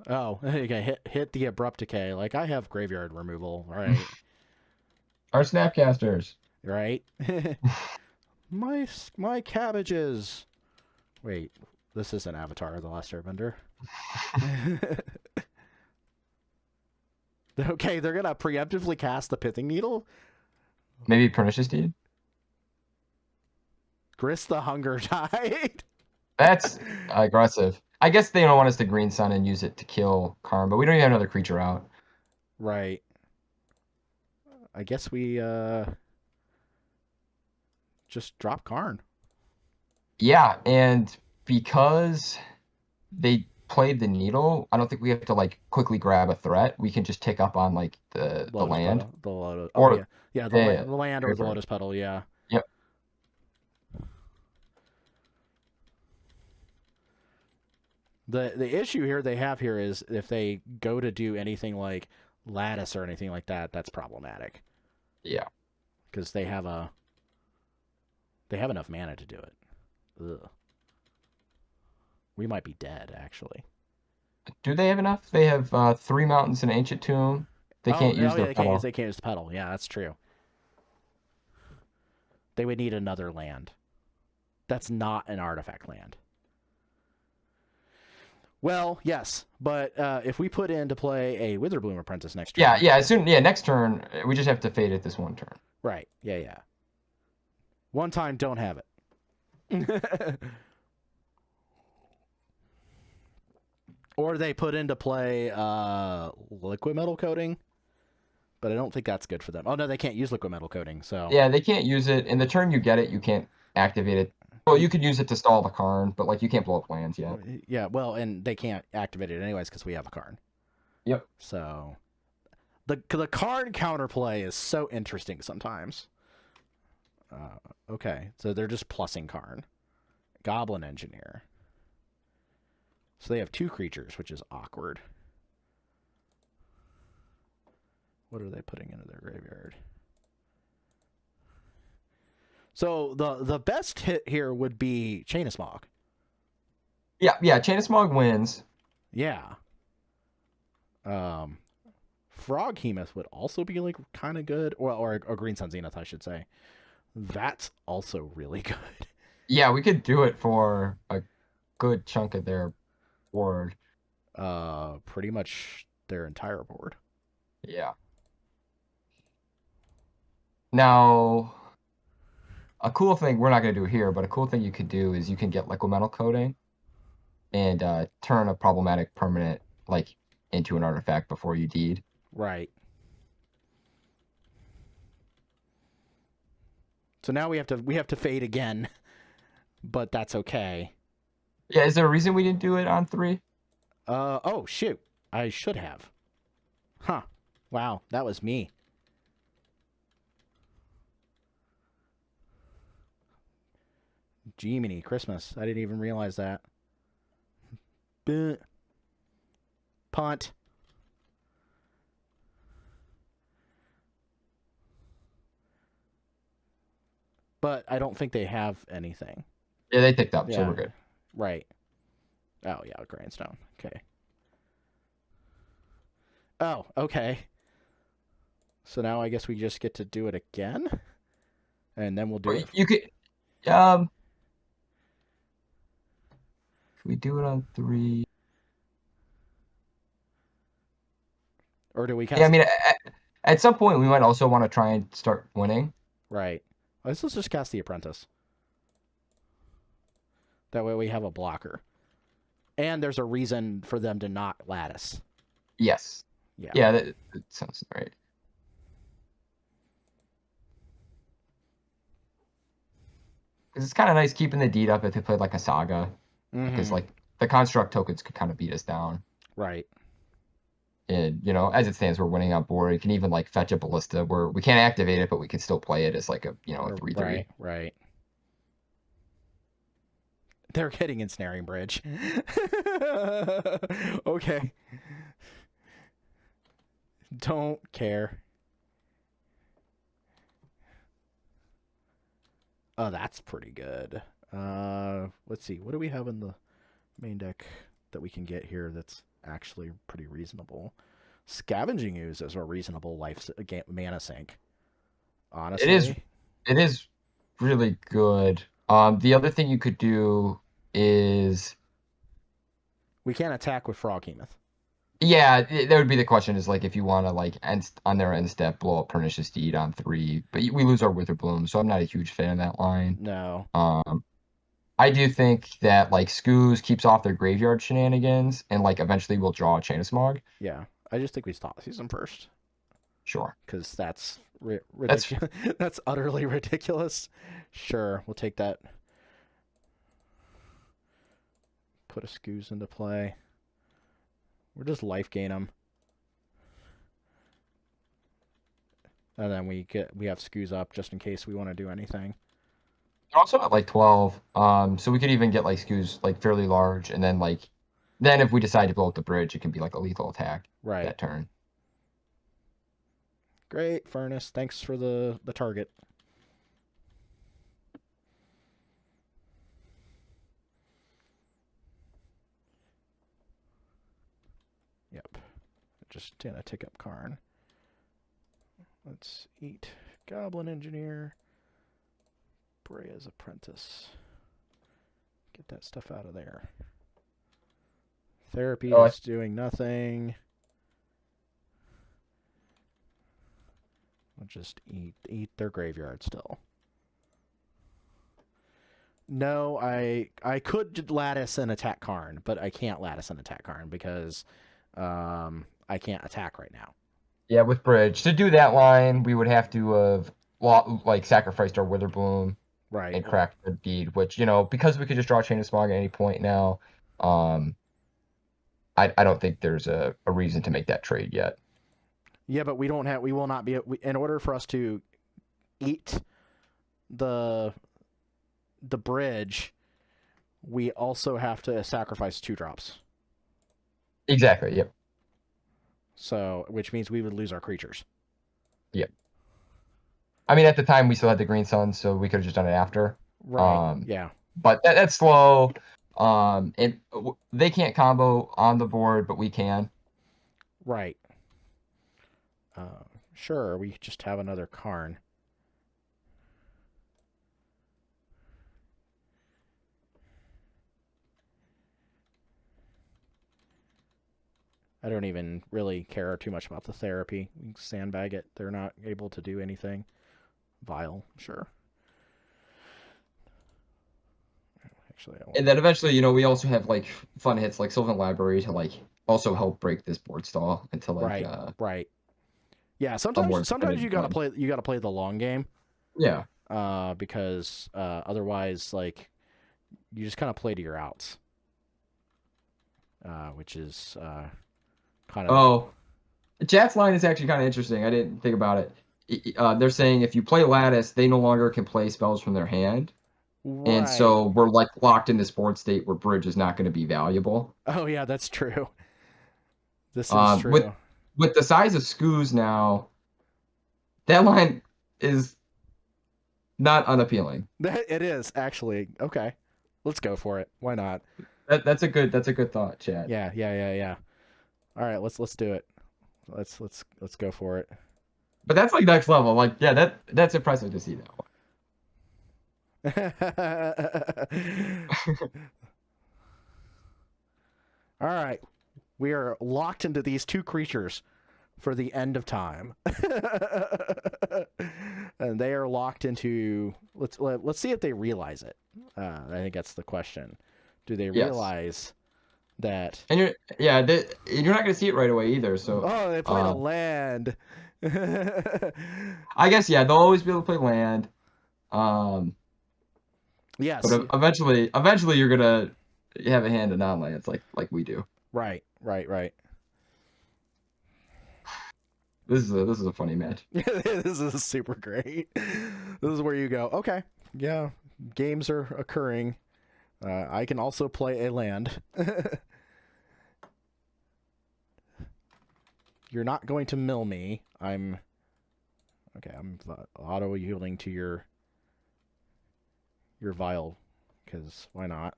Oh, okay. Hit the abrupt decay. Like, I have graveyard removal, right? Our Snapcasters. Right. my cabbages. Wait, this isn't Avatar of the Last Airbender. Okay, they're gonna preemptively cast the Pithing Needle. Maybe Pernicious Deed. Grist the Hunger Tide. That's aggressive. I guess they don't want us to Green Sun and use it to kill Karn, but we don't even have another creature out. Right. I guess we just drop Karn. Yeah, and because they played the needle, I don't think we have to like quickly grab a threat. We can just tick up on like the land. Petal, the Lotus. Or, oh, yeah. The land or the Lotus Petal, yeah. Yep. The issue here they have here is if they go to do anything like Lattice or anything like that, that's problematic. Yeah. Because they have enough mana to do it. Ugh. We might be dead, actually. Do they have enough? They have 3 mountains and an Ancient Tomb. They can't use their pedal. They can't use the pedal. Yeah, that's true. They would need another land. That's not an artifact land. Well, yes, but if we put into play a Witherbloom Apprentice next turn... next turn, we just have to fade it this one turn. Right, yeah. One time, don't have it. Or they put into play liquid metal coating, but I don't think that's good for them. Oh, no, they can't use liquid metal coating, so... Yeah, they can't use it. In the turn you get it, you can't activate it. Well, you could use it to stall the Karn, but like you can't blow up lands yet. Yeah, well, and they can't activate it anyways because we have a Karn. Yep. So the Karn counterplay is so interesting sometimes. Okay, so they're just plussing Karn. Goblin Engineer. So they have 2 creatures, which is awkward. What are they putting into their graveyard? So the best hit here would be Chain of Smog. Yeah. Chain of Smog wins. Yeah. Frog Hemoth would also be like kind of good, or Green Sun Zenith, I should say. That's also really good. Yeah, we could do it for a good chunk of their board. Pretty much their entire board. Yeah. Now, a cool thing we're not going to do here, but a cool thing you could do is you can get liquimetal coating and turn a problematic permanent like into an artifact before you deed. Right. So now we have to fade again, but that's okay. Yeah, is there a reason we didn't do it on 3? Oh shoot. I should have. Huh. Wow, that was me. Jiminy Christmas. I didn't even realize that. Punt. But I don't think they have anything. Yeah, they picked up, Yeah. so we're good. Right. Oh, yeah, Grandstone. Okay. Oh, okay. So now I guess we just get to do it again? And then we'll do it. You could... Can we do it on 3? Or do we cast... Yeah, I mean, at some point we might also want to try and start winning. Right. Let's just cast the Apprentice. That way we have a blocker. And there's a reason for them to not lattice. Yes. Yeah. Yeah, that sounds right. Because it's kind of nice keeping the deed up if they played like a Saga. Because like the construct tokens could kind of beat us down. Right. And, you know, as it stands, we're winning on board. You can even like fetch a ballista where we can't activate it, but we can still play it as like a, you know, a 3/3. Right. They're getting Ensnaring Bridge. Okay. Don't care. Oh, that's pretty good. Let's see. What do we have in the main deck that we can get here that's actually pretty reasonable? Scavenging Ooze is a reasonable mana sink. Honestly. It is really good. The other thing you could do is... We can't attack with Froghemoth. Yeah, that would be the question, is like if you want to like on their end step blow up Pernicious Deed on 3, but we lose our Witherbloom, so I'm not a huge fan of that line. No. I do think that like Skoos keeps off their graveyard shenanigans, and like eventually we'll draw a Chain of Smog. Yeah, I just think we stop season first. Sure. Because that's ridiculous. That's utterly ridiculous. Sure, we'll take that. Put a Skoos into play. We're just life gain them. And then we have Skoos up just in case we want to do anything. They're also at like 12. So we could even get like Skoos like fairly large, and then if we decide to blow up the bridge, it can be like a lethal attack that turn. Great, Furnace. Thanks for the target. Yep. Just gonna take up Karn. Let's eat Goblin Engineer. Brea's Apprentice. Get that stuff out of there. Therapy is doing nothing. We'll just eat their graveyard still. No, I could lattice and attack Karn, but I can't lattice and attack Karn because I can't attack right now. Yeah, with bridge. To do that line, we would have to have like sacrificed our Witherbloom. Right. And cracked the deed, which, you know, because we could just draw Chain of Smog at any point now, I don't think there's a reason to make that trade yet. Yeah, but we will not be, in order for us to eat the bridge, we also have to sacrifice 2 drops. Exactly. Yep. So, which means we would lose our creatures. Yep. I mean, at the time we still had the green sun, so we could have just done it after. Right. Yeah. But that's slow. They can't combo on the board, but we can. Right. Sure. We just have another Karn. I don't even really care too much about the therapy. We can sandbag it. They're not able to do anything. Vile, sure. Actually, And then eventually, we also have like fun hits like Sylvan Library to like also help break this board stall into like right. Yeah, more sometimes you gotta fun. play the long game. Yeah. Because otherwise, like, you just kind of play to your outs. Which is kind of. Oh, Chat's line is actually kind of interesting. I didn't think about it. They're saying if you play Lattice, they no longer can play spells from their hand. Right. And so we're like locked in this board state where Bridge is not going to be valuable. Oh yeah, that's true. This is true. With the size of Skoos now, that line is not unappealing. It is actually okay. Let's go for it. Why not? That's a good thought, Chad. Yeah. All right, let's do it. Let's go for it. But that's like next level. Like, yeah, that's impressive to see that one. All right. We are locked into these 2 creatures for the end of time. And they are locked into let's see if they realize it. I think that's the question. Do they realize that? And you're not going to see it right away either. So they played a land. I guess they'll always be able to play land. Yes. But eventually you're gonna have a hand in non-lands like we do. Right. This is a funny match. This is super great. This is where you go, okay, yeah, games are occurring. I can also play a land. You're not going to mill me. I'm auto yielding to your vial, because why not?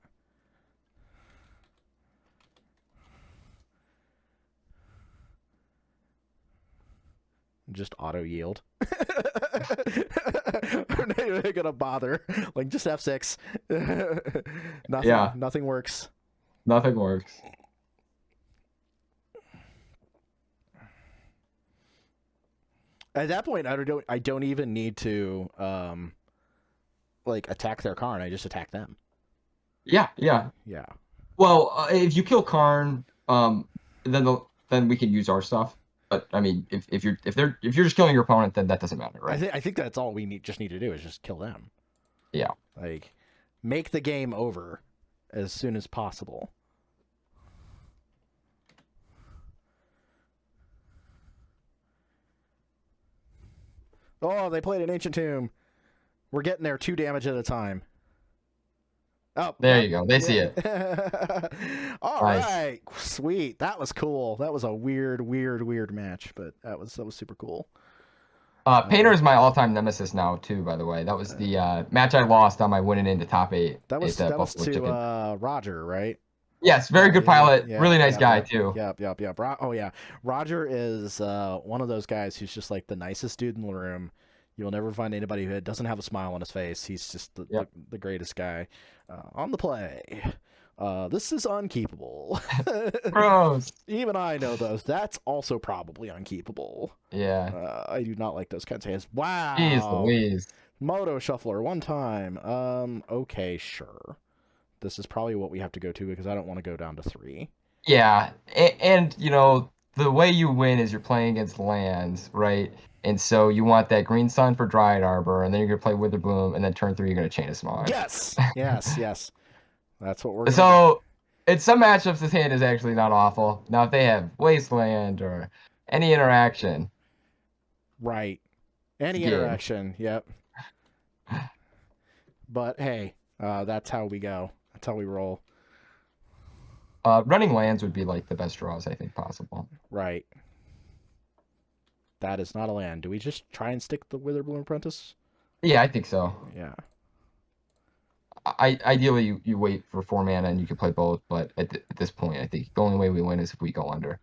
Just auto yield. I'm not even gonna bother. Like, just F6. Nothing works. Nothing works. At that point, I don't even need to like attack their Karn. I just attack them. Yeah. Well, if you kill Karn, then we can use our stuff. But I mean, if you're just killing your opponent, then that doesn't matter, right? I think that's all we just need to do is just kill them. Yeah. Like, make the game over as soon as possible. Oh, they played an Ancient Tomb. We're getting there 2 damage at a time. Oh, there you go. They see it. All right, sweet. That was cool. That was a weird match, but that was super cool. Painter is my all-time nemesis now too. By the way, that was the match I lost on my winning into top 8. That was to Roger, right? Yes, very good pilot. Really nice guy too. Yep. Oh yeah, Roger is one of those guys who's just like the nicest dude in the room. You'll never find anybody who doesn't have a smile on his face. He's just the greatest guy. On the play, this is unkeepable. Gross. Even I know those. That's also probably unkeepable. Yeah. I do not like those kinds of hands. Wow. Jeez Louise. Moto Shuffler, 1 time. Okay, sure. This is probably what we have to go to because I don't want to go down to 3. Yeah, and the way you win is you're playing against lands, right? And so you want that green sun for Dryad Arbor, and then you're gonna play Witherbloom, and then turn 3 you're gonna Chain of Smog. Yes. That's what we're gonna So in some matchups this hand is actually not awful. Now if they have Wasteland or any interaction. Right. Any interaction, yep. But hey, that's how we go. That's how we roll. Running lands would be like the best draws I think possible. Right. That is not a land. Do we just try and stick the Witherbloom Apprentice? Yeah, I think so. Yeah. Ideally, you wait for 4 mana and you can play both, but at this point, I think the only way we win is if we go under.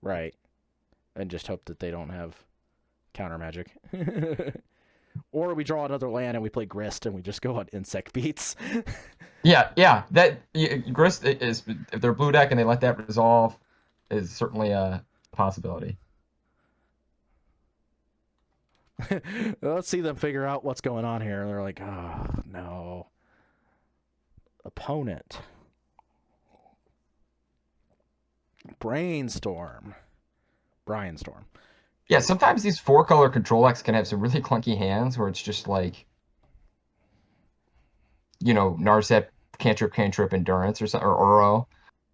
Right. And just hope that they don't have counter magic. Or we draw another land and we play Grist and we just go on insect beats. Yeah. Grist is, if they're blue deck and they let that resolve, is certainly a possibility. Let's see them figure out what's going on here. They're like, oh, no. Opponent. Brainstorm. Yeah, sometimes these 4-color control decks can have some really clunky hands where it's just like, Narset, cantrip, endurance, or Uro.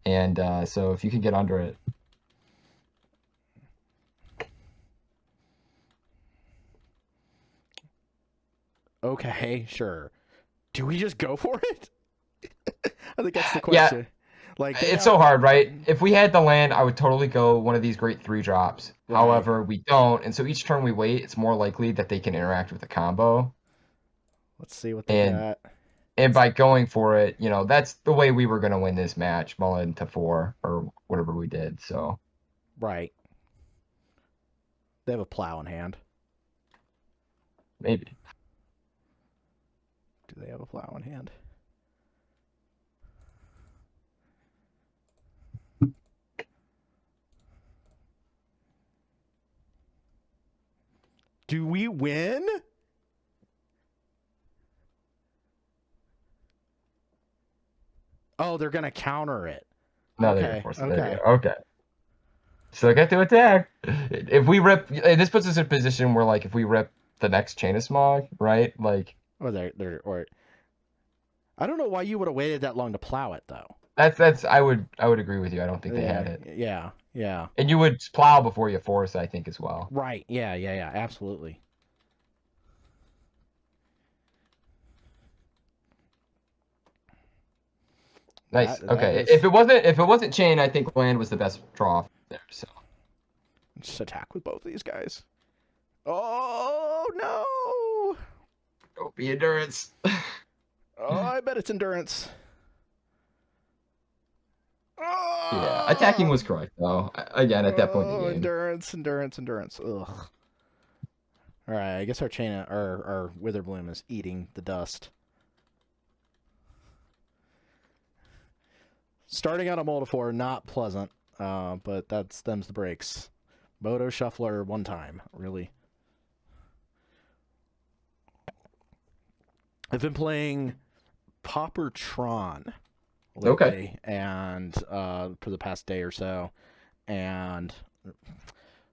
And so if you can get under it. Okay, sure. Do we just go for it? I think that's the question. Yeah. It's so hard, right? If we had the land, I would totally go one of these great 3-drops. Right. However, we don't, and so each turn we wait, it's more likely that they can interact with the combo. Let's see what they got. And by going for it, that's the way we were going to win this match, mulligan to 4, or whatever we did, so. Right. They have a plow in hand. Maybe. Do they have a plow in hand? Do we win? Oh, they're going to counter it. No, okay. Okay. So they get to attack. If we rip, this puts us in a position where, like, if we rip the next Chain of Smog, right? Like, or I don't know why you would have waited that long to plow it, though. That's I would agree with you. I don't think they had it. Yeah. And you would plow before you force, I think, as well. Right. Yeah. Absolutely. Nice. Okay. If it wasn't Chain, I think land was the best draw there. So just attack with both of these guys. Oh no! Don't be endurance. Oh, I bet it's endurance. Oh! Yeah, attacking was correct though. Again, at that point in the game. Endurance. Ugh. All right, I guess our Witherbloom is eating the dust. Starting out a Moldifor, not pleasant, but that stems the breaks. Moto Shuffler 1 time, really. I've been playing Paupertron lately, and for the past day or so, and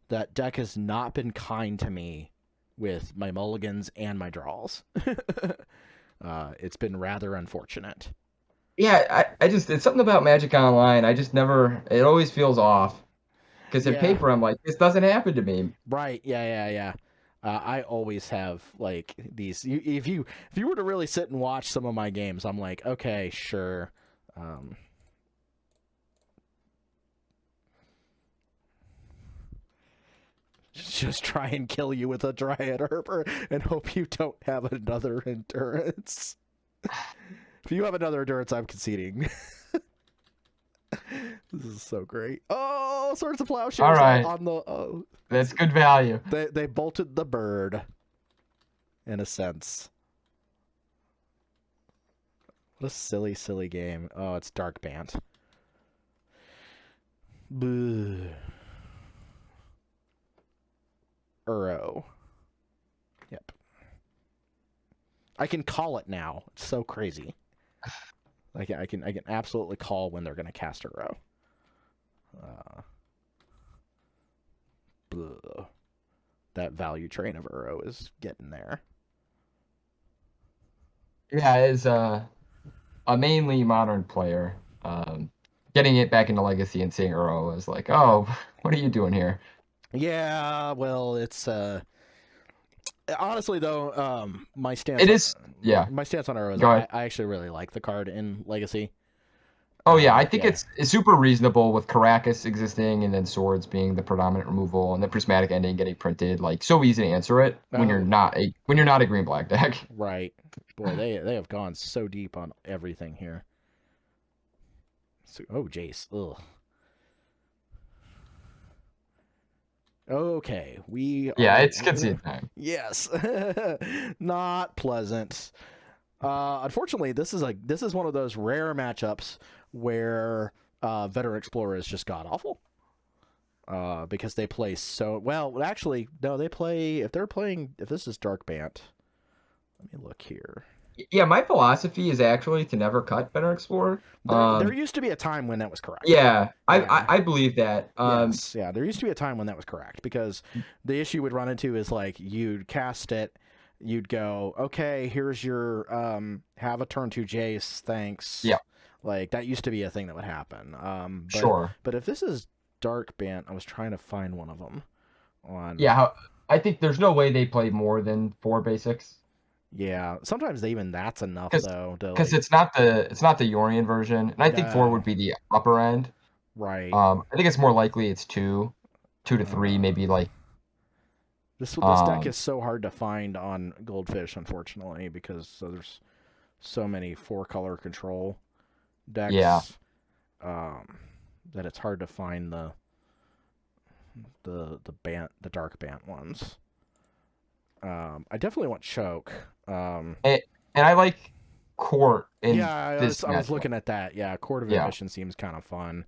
that deck has not been kind to me with my mulligans and my draws. It's been rather unfortunate. Yeah, I just, it's something about Magic Online. I just never, it always feels off. Because in paper, I'm like, this doesn't happen to me. Right, yeah. I always have, like, these, if you were to really sit and watch some of my games, I'm like, okay, sure. Just try and kill you with a Dryad Herper and hope you don't have another endurance. If you have another endurance, I'm conceding. This is so great. Oh, Swords of Plowshares. All right. On the. That's good value. They bolted the bird, in a sense. What a silly game. Oh, it's Dark Bant. Boo. Uro. Yep. I can call it now. It's so crazy. I can absolutely call when they're going to cast Uro. That value train of Uro is getting there. Yeah, as a mainly modern player, getting it back into Legacy and seeing Uro is like, oh, what are you doing here? Yeah, well, it's Honestly, though, my stance It on is, yeah. my stance on Uro is Go ahead. I actually really like the card in Legacy. Oh yeah, I think Yeah, it's super reasonable with Caracas existing and then swords being the predominant removal and the prismatic ending getting printed. Like so easy to answer it oh, when you're not a green black deck. right. Boy, they have gone so deep on everything here. So, oh, Jace. Ugh. Okay, we Yeah, are. it's Skitsy time. Yes, not pleasant. Unfortunately, this is one of those rare matchups where veteran explorer is just god awful. Because they play so well. Actually, no, they play if they're playing if this is Dark Bant. Let me look here. Yeah, my philosophy is actually to never cut Better Explorer. There used to be a time when that was correct. Yeah, Yeah. I believe that. Yes. Yeah. There used to be a time when that was correct because the issue we'd run into is like you'd cast it, you'd go, okay, here's your have a turn 2 Jace, thanks. Yeah, Like that used to be a thing that would happen. sure. But if this is Dark Bant, I was trying to find one of them on. Yeah, I think there's no way they play more than 4 basics. Yeah. Sometimes even that's enough Because though to because like. it's not the Yorian version, and I think 4 No. would be the upper end. Right. I think it's more likely it's 2 to 3, maybe Uh, like this deck um is so hard to find on Goldfish, unfortunately, because there's so many 4-color control yeah. decks that it's hard to find the dark bant ones. I definitely want choke. And, and I like court in Yeah, this I was matchup. looking at that. Yeah, Court of Yeah. Admission seems kind of fun.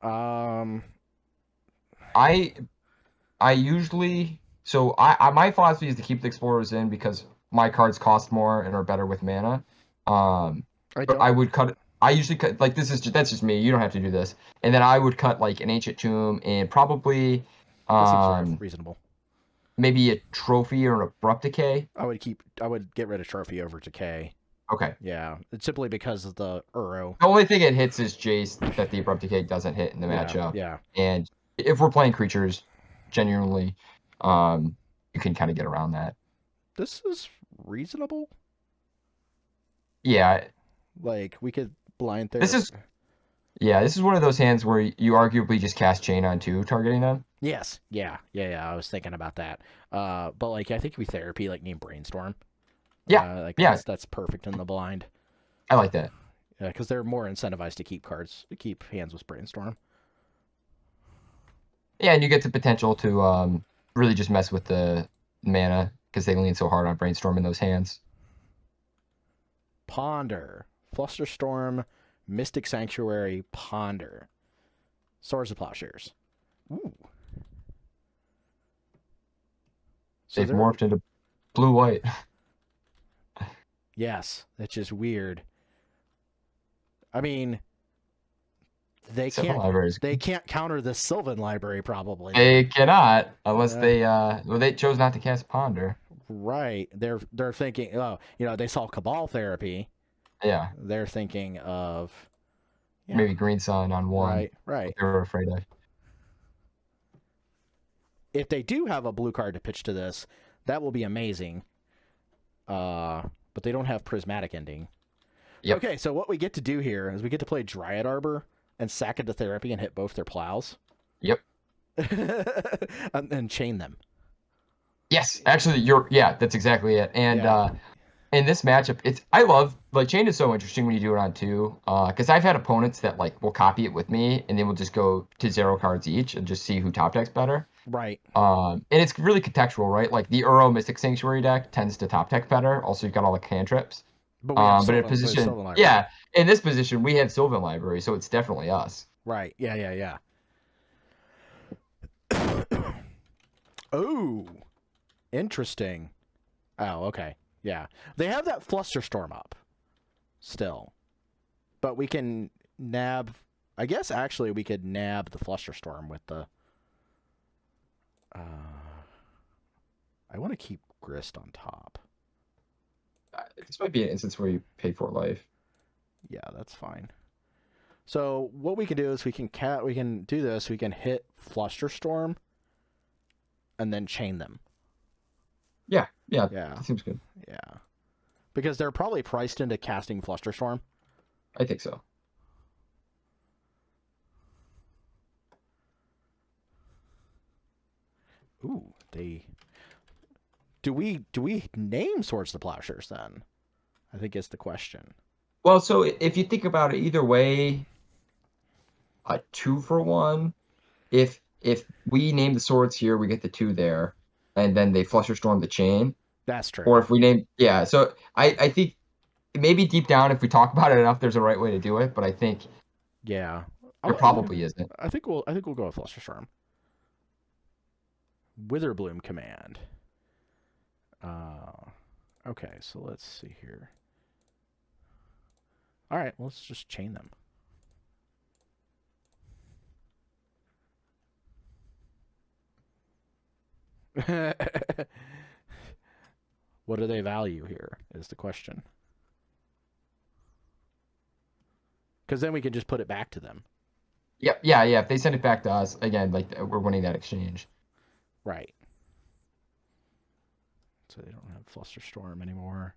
Um, I I usually so I my philosophy is to keep the explorers in because my cards cost more and are better with mana. Um, I but I don't. would cut. I usually cut like that's just me. You don't have to do this. And then I would cut like an ancient tomb and probably That seems um reasonable. maybe a trophy or an abrupt decay. I would get rid of Trophy over Decay. Okay. Yeah, it's simply because of the Uro. The only thing it hits is Jace that the abrupt decay doesn't hit in the Yeah, matchup. yeah. And if we're playing creatures, genuinely, um, you can kind of get around that. This is reasonable. Yeah, Like we could blind this therapy. is this is one of those hands where you arguably just cast Chain on 2, targeting them. Yes, yeah. I was thinking about that. But like I think we therapy like name Brainstorm. Yeah, Like yeah, that's perfect in the blind. I like that. Yeah, because they're more incentivized to keep hands with Brainstorm. Yeah, and you get the potential to really just mess with the mana because they lean so hard on Brainstorm in those hands. Ponder, Flusterstorm, Mystic Sanctuary, Ponder, Swords of Plowshares. Ooh. So They've they're morphed into blue-white. yes, that's just weird. I mean, Several libraries. they can't counter the Sylvan library probably. They cannot unless Uh, they chose not to cast Ponder. right. They're thinking, oh, they saw Cabal therapy. Yeah, They're thinking of maybe Green Sun on 1. Right. They were afraid of. If they do have a blue card to pitch to this, that will be amazing. But they don't have prismatic ending. Yep. Okay, so what we get to do here is we get to play Dryad Arbor and sack into therapy and hit both their plows. Yep. and chain them. Yes, actually, that's exactly it. And Yeah. in this matchup, I love like Chain is so interesting when you do it on 2. Because I've had opponents that like will copy it with me and then we'll just go to 0 cards each and just see who top decks better. Right. And it's really contextual, right? Like the Uro Mystic Sanctuary deck tends to top deck better. Also, you've got all the cantrips. But we have But in Sylvan, position, Library. yeah, in this position, we have Sylvan Library, so it's definitely us. Right. Yeah. Oh, interesting. Oh, okay. Yeah. They have that Flusterstorm up still. But we can nab. I guess actually we could nab the Flusterstorm with the. I want to keep Grist on top. This might be an instance where you pay for life. Yeah, that's fine. So what we can do is we can do this. We can hit Flusterstorm, and then chain them. Yeah, yeah, Yeah, that seems good. yeah. Because they're probably priced into casting Flusterstorm. I think so. Ooh, they do we name Swords to Plowshares then? I think is the question. Well, so if you think about it, either way, a 2-for-1. If we name the swords here, we get the 2 there, and then they Flusterstorm the chain. That's true. Or if we name, yeah. So I think maybe deep down, if we talk about it enough, there's a right way to do it. But I think Yeah, there probably isn't. I think we'll go with Flusterstorm. Witherbloom command. Okay, so let's see here. All right, let's just chain them. What do they value here is the question. Because then we can just put it back to them. Yep, yeah, yeah. If they send it back to us again, like we're winning that exchange. Right. So they don't have Flusterstorm anymore.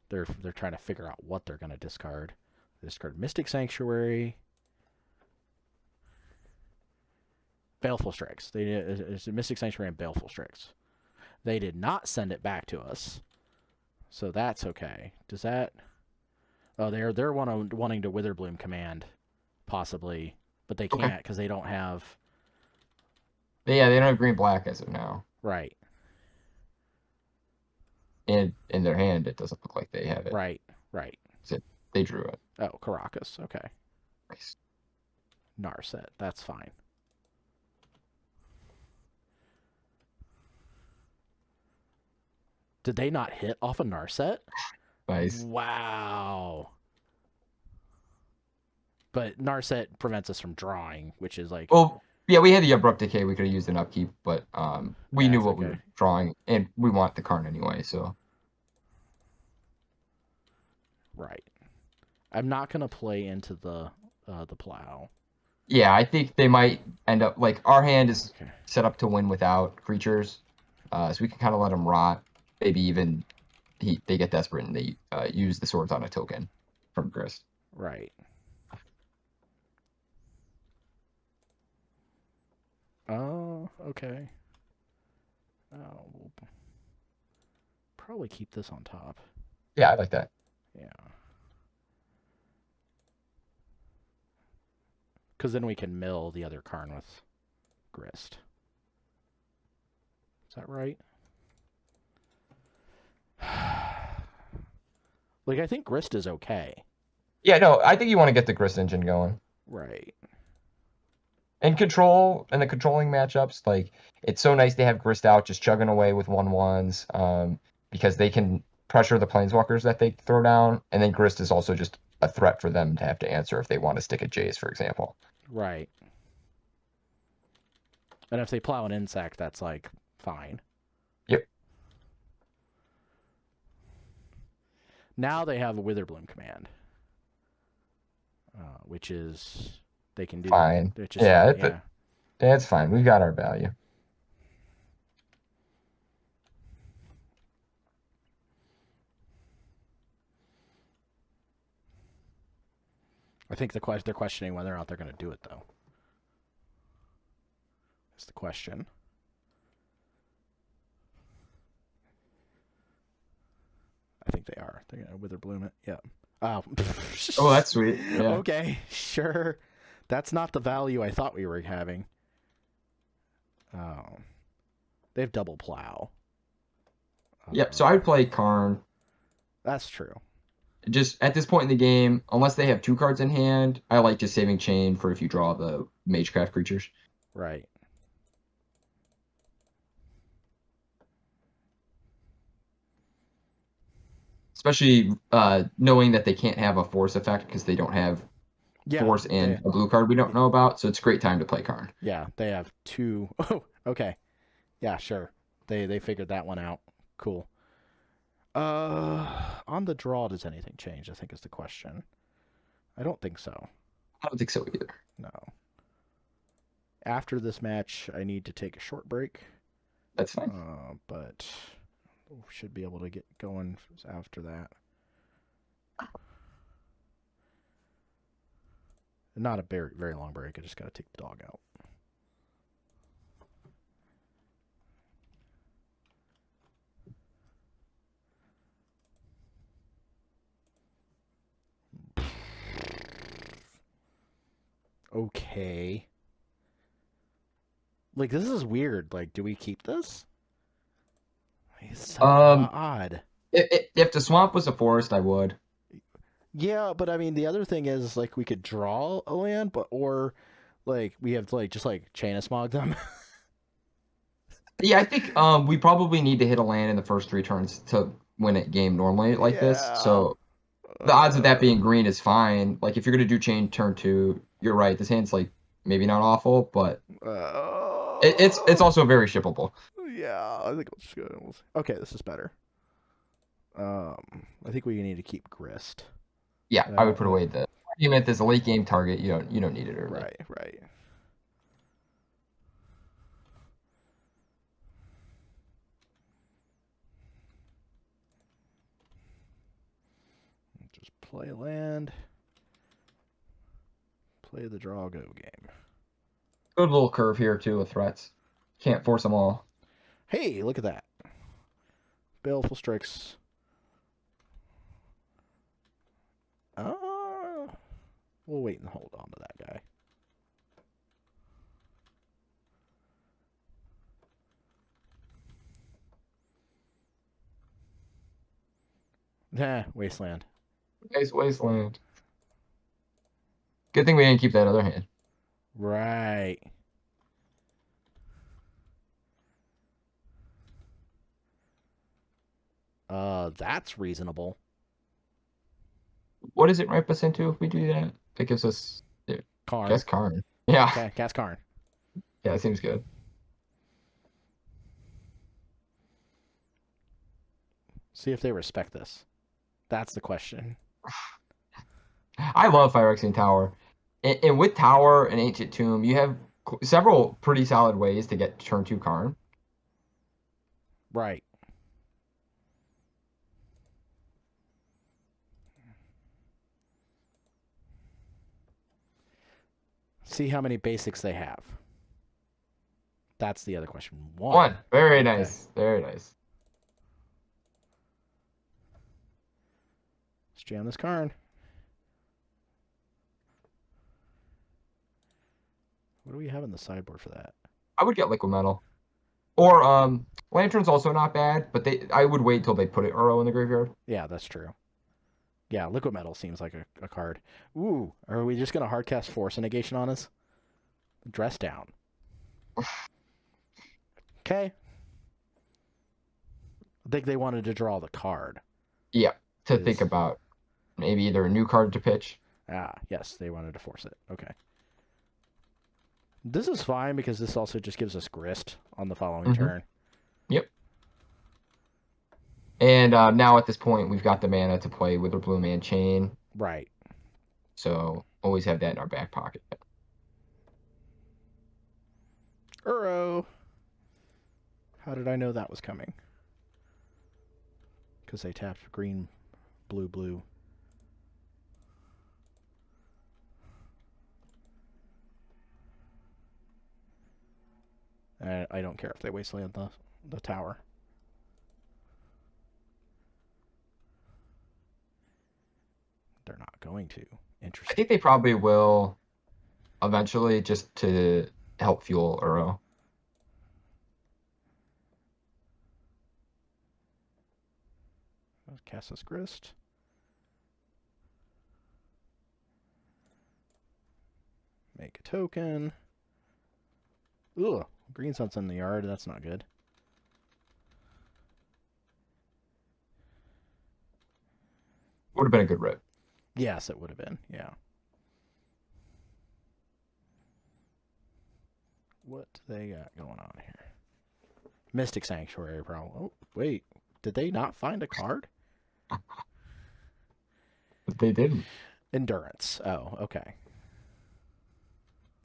They're trying to figure out what they're going to discard. They discard Mystic Sanctuary. Baleful Strix. It's a Mystic Sanctuary and Baleful Strix. They did not send it back to us, so that's okay. Does that? Oh, they're wanting to Witherbloom command, possibly, but they Okay. can't because they don't have. Yeah, they don't have green black as of now. Right. And in their hand, it doesn't look like they have it. Right. Right. So they drew it. Oh, Caracas. Okay. Nice. Narset. That's fine. Did they not hit off a Narset? Nice. Wow. But Narset prevents us from drawing, which is like Well, yeah, we had the abrupt decay. We could have used an upkeep, but we knew that's what we okay. were drawing, and we want the Karn anyway. So Right. I'm not gonna play into the plow. yeah, I think they might end up like our hand is Okay. set up to win without creatures, so we can kind of let them rot. Maybe even they get desperate and they use the swords on a token from Grist. Right. Oh, okay. Oh, we'll probably keep this on top. Yeah, I like that. Yeah. Because then we can mill the other Karn with Grist. Is that right? Like, I think Grist is okay. Yeah, no, I think you want to get the Grist engine going. Right. And control and the controlling matchups, like it's so nice to have Grist out just chugging away with 1/1s, because they can pressure the planeswalkers that they throw down, and then Grist is also just a threat for them to have to answer if they want to stick at Jays, for example. Right. And if they plow an insect, that's like fine. Yep. Now they have a Witherbloom command, which is they can do Fine. which is Yeah, fine. Yeah. it's fine. We got our value. I think they're questioning whether or not they're going to do it though. That's the question. I think they are. They're going to Witherbloom it. Yeah. Oh. Oh, that's sweet. Yeah. Okay, sure. That's not the value I thought we were having. Oh. They have double plow. Yep. So I would play Karn. That's true. Just at this point in the game, unless they have 2 cards in hand, I like just saving Chain for if you draw the Magecraft creatures. Right. Especially knowing that they can't have a force effect because they don't have force and a blue card we don't know about. So it's a great time to play Karn. Yeah, they have 2. Oh, okay. Yeah, sure. They figured that one out. Cool. On the draw, does anything change? I think is the question. I don't think so. I don't think so either. No. After this match, I need to take a short break. That's fine. But we should be able to get going after that. Not a very, very long break. I just got to take the dog out. Okay. Like, this is weird. Like, do we keep this? It's so odd. If the swamp was a forest, I would. Yeah, but I mean, the other thing is, like, we could draw a land, but, or, like, we have to, like, just, like, Chain of Smog them. Yeah, I think we probably need to hit a land in the first 3 turns to win a game normally like this. So the odds of that being green is fine. Like if you're gonna do chain turn 2, you're right. This hand's like maybe not awful, but it's also very shippable. Yeah, I think let's go. Okay, this is better. I think we need to keep Grist. Yeah, I would put away the argument as a late game target. You don't need it early. Right, right. Just play land. Play the draw go game. Good little curve here too with threats. Can't force them all. Hey, look at that. Baleful Strikes. We'll wait and hold on to that guy. Nah, Wasteland. Nice Wasteland. Good thing we didn't keep that other hand. Right. That's reasonable. What does it ramp us into if we do that? It gives us Karn. Guess Karn. Yeah. Okay, cast Karn. Yeah, it seems good. See if they respect this. That's the question. I love Phyrexian Tower. And with Tower and Ancient Tomb, you have several pretty solid ways to get turn 2 Karn. Right. See how many basics they have. That's the other question. One. Very nice. Okay. Very nice. Let's jam this Karn. What do we have in the sideboard for that? I would get Liquid Metal. Or Lantern's also not bad, but I would wait till they put it Uro in the graveyard. Yeah, that's true. Yeah, Liquid Metal seems like a card. Ooh, are we just going to hardcast Force Negation on us? Dress down. Okay. I think they wanted to draw the card. Yeah, to think about maybe either a new card to pitch. Ah, yes, they wanted to force it. Okay. This is fine because this also just gives us Grist on the following turn. Yep. And now at this point, we've got the mana to play Witherbloom and Chain. Right. So always have that in our back pocket. Uro. How did I know that was coming? Because they tapped green, blue, blue. I don't care if they wasteland the tower. They're not going to. Interesting. I think they probably will eventually, just to help fuel Uro. Cast this Grist. Make a token. Ugh, green sun's in the yard. That's not good. Would have been a good rip. Yes, it would have been. Yeah. What do they got going on here? Mystic Sanctuary problem. Oh, wait. Did they not find a card? They didn't. Endurance. Oh, okay.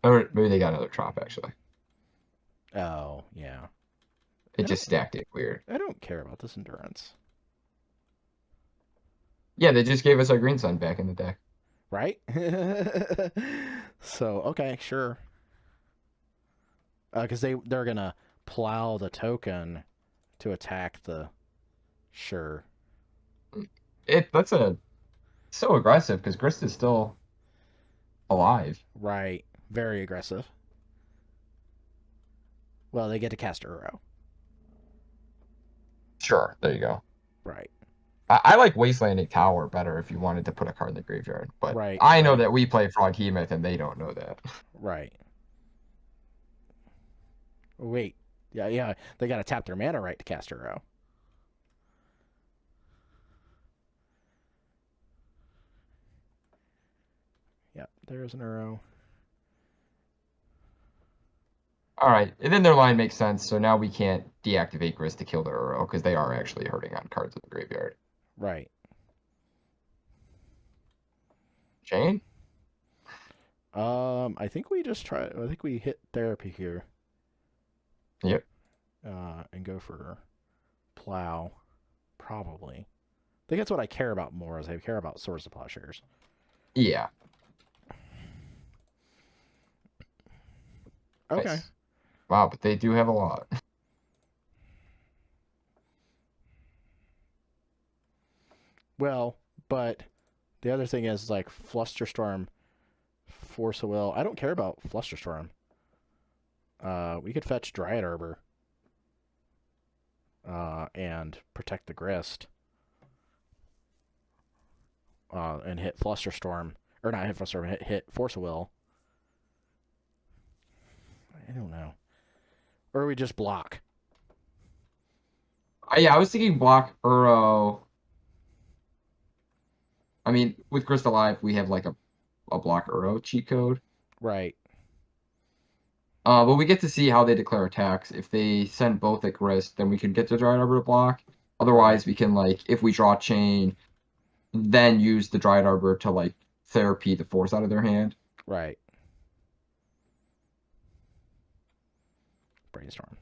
Or maybe they got another trop, actually. Oh, yeah. It just stacked it weird. I don't care about this endurance. Yeah, they just gave us our green sun back in the deck. Right? So, okay, sure. Because they're going to plow the token to attack the... Sure. That's so aggressive because Grist is still alive. Right. Very aggressive. Well, they get to cast Uro. Sure, there you go. Right. I like Wastelanding Tower better if you wanted to put a card in the graveyard, but Right. I know Right. that we play Froghemoth and they don't know that. Right. Wait. Yeah. They got to tap their mana right to cast Uro. Yep. There's an Uro. All right, and then their line makes sense. So now we can't deactivate Grist to kill the Uro because they are actually hurting on cards in the graveyard. Right. Chain? I think we just try. I think we hit therapy here. Yep. And go for plow, probably. I think that's what I care about more. Is I care about Swords to Plowshares. Yeah. Okay. Nice. Wow, but they do have a lot. Well, but the other thing is like Flusterstorm, Force of Will. I don't care about Flusterstorm. We could fetch Dryad Arbor. And protect the Grist. And hit Flusterstorm. Or not hit Flusterstorm, hit Force of Will. I don't know. Or we just block. Yeah, I was thinking block Uro. I mean, with Grist Alive, we have like a block Uro cheat code. Right. But we get to see how they declare attacks. If they send both at Grist, then we can get the Dryad Arbor to block. Otherwise, we can, like, if we draw Chain, then use the Dryad Arbor to, like, therapy the force out of their hand. Right. Brainstorm.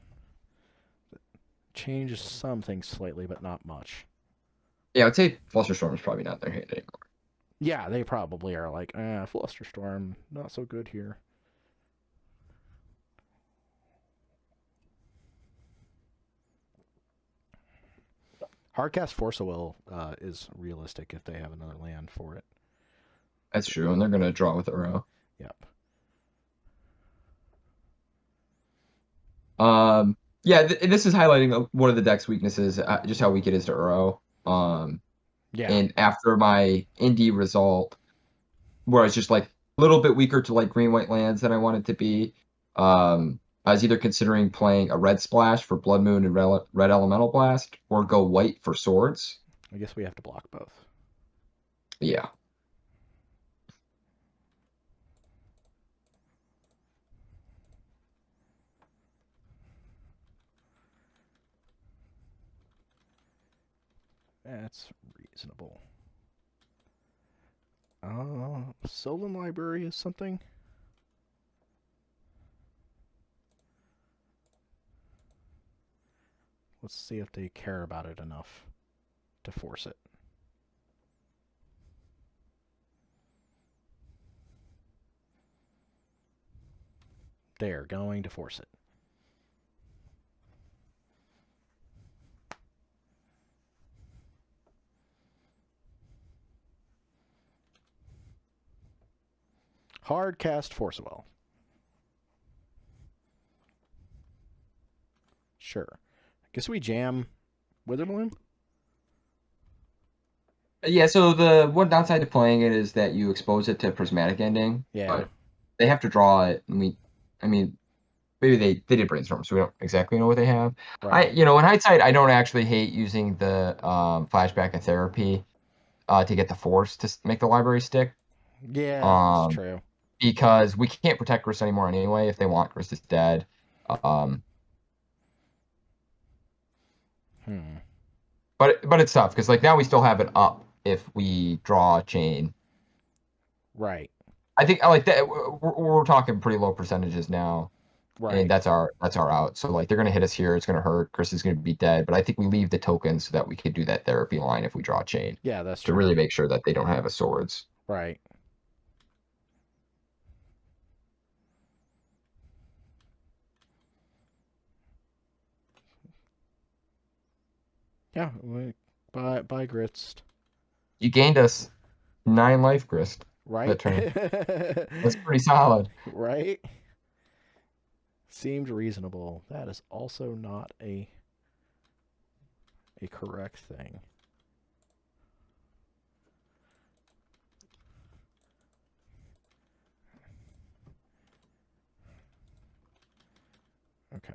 Changes some things slightly, but not much. Yeah, I'd say Flusterstorm is probably not in their hand anymore. Yeah, they probably are like, Flusterstorm, not so good here. Hardcast Force of Will is realistic if they have another land for it. That's true, and they're going to draw with Uro. Yep. Yeah, this is highlighting one of the deck's weaknesses, just how weak it is to Uro. Yeah. And after my indie result, where I was just like a little bit weaker to like green-white lands than I wanted to be, I was either considering playing a red splash for Blood Moon and red Elemental Blast, or go white for Swords. I guess we have to block both. Yeah. That's reasonable. Sylvan Library is something. Let's see if they care about it enough to force it. They're going to force it. Hard cast Force of Will. Sure. I guess we jam Witherbloom. Yeah, so the one downside to playing it is that you expose it to Prismatic Ending. Yeah. But they have to draw it, and maybe they did brainstorm, so we don't exactly know what they have. Right. In hindsight, I don't actually hate using the flashback and therapy to get the force to make the library stick. Yeah, that's true. Because we can't protect Grist anymore anyway. If they want, Grist is dead. But it's tough because like now we still have it up if we draw a Chain. Right. I think I like that. We're talking pretty low percentages now. and Right. that's our out. So like they're gonna hit us here, it's gonna hurt. Chris is gonna be dead. But I think we leave the tokens so that we could do that therapy line if we draw a chain Yeah, that's to true. really make sure that they don't have a swords. Right. Yeah. Bye, Grits. You gained us 9 life, Chris, that Right. turn. That's pretty solid. Right. Seemed reasonable. That is also not a correct thing. Okay.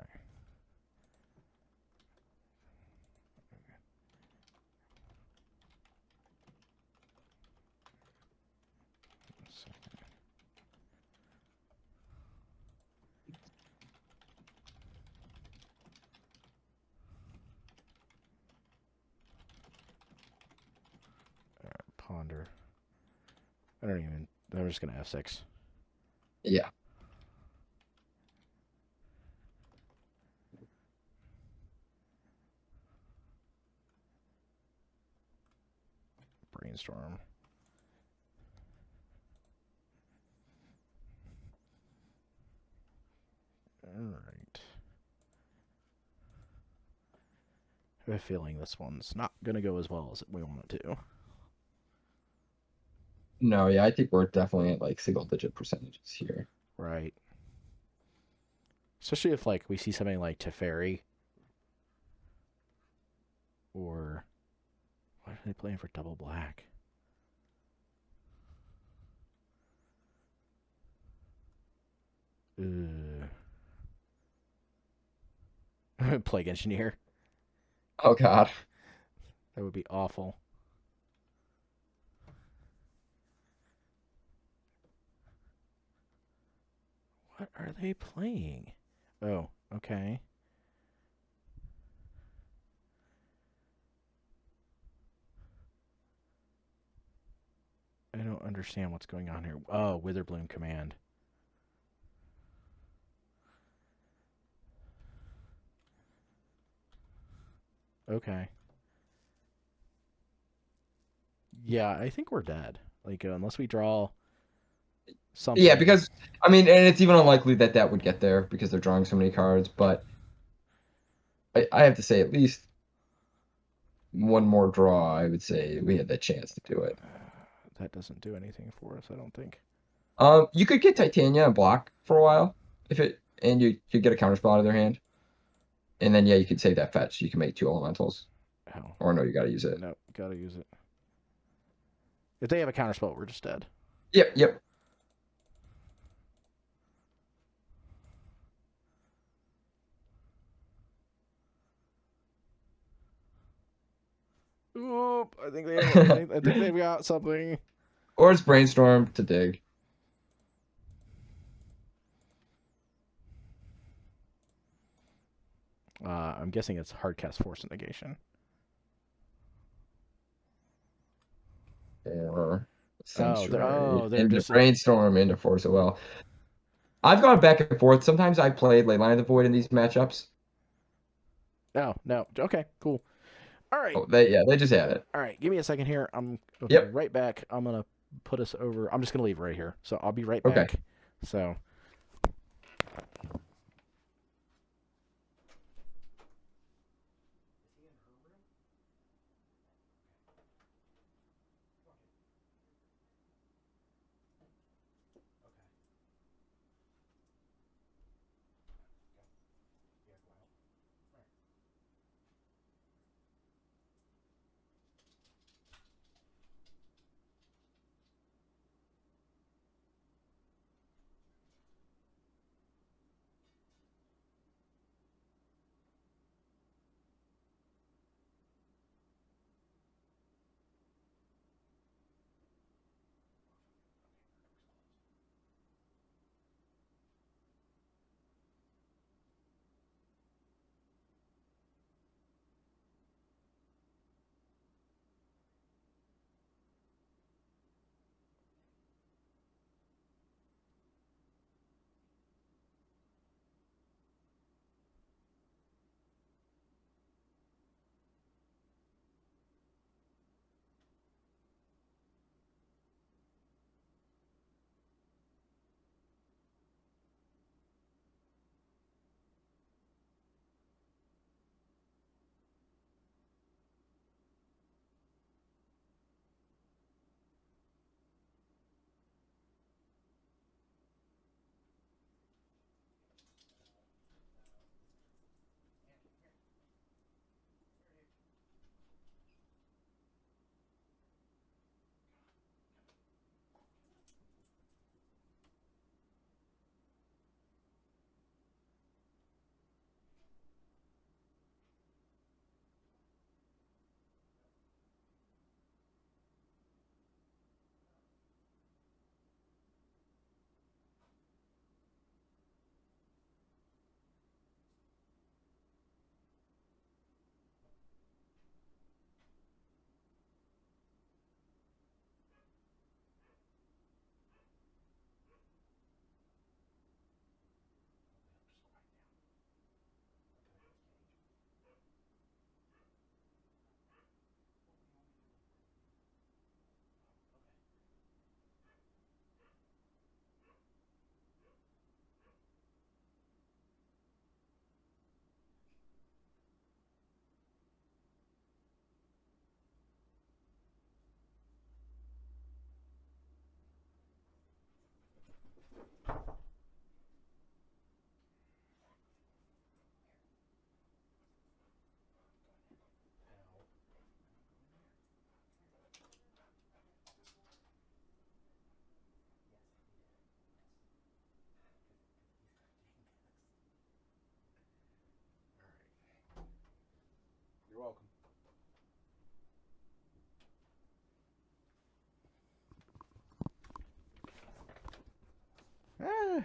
Ponder. I don't even. I'm just gonna F6. Yeah. Brainstorm. All right. I have a feeling this one's not gonna go as well as we want it to. No, yeah, I think we're definitely at like single digit percentages here. Right. Especially if like we see something like Teferi or what are they playing for double black? Plague Engineer. Oh God. That would be awful. What are they playing? Oh, okay. I don't understand what's going on here. Oh, Witherbloom Command. Okay. Yeah, I think we're dead. Like, unless we draw Yeah, something. because I mean, and it's even unlikely that that would get there because they're drawing so many cards. But I have to say, at least one more draw, I would say we had that chance to do it. That doesn't do anything for us, I don't think. You could get Titania and block for a while if it, and you could get a counterspell out of their hand, and then yeah, you could save that fetch. You can make 2 elementals, Oh, or no, you got to use it. no, gotta use it. If they have a counterspell, we're just dead. Yep, yep. Oop! I think they have. I think they've got something. Or it's brainstorm to dig. I'm guessing it's hardcast force negation. Or Oh, sanctuary they're into just. brainstorm into force of will. I've gone back and forth. Sometimes I played Leyline of the Void in these matchups. No, no. Okay, cool. All right, Oh, they just had it. all right. Give me a second here. I'll be Yep. right back. I'm gonna put us over. I'm just gonna leave right here. So I'll be right Okay. back. So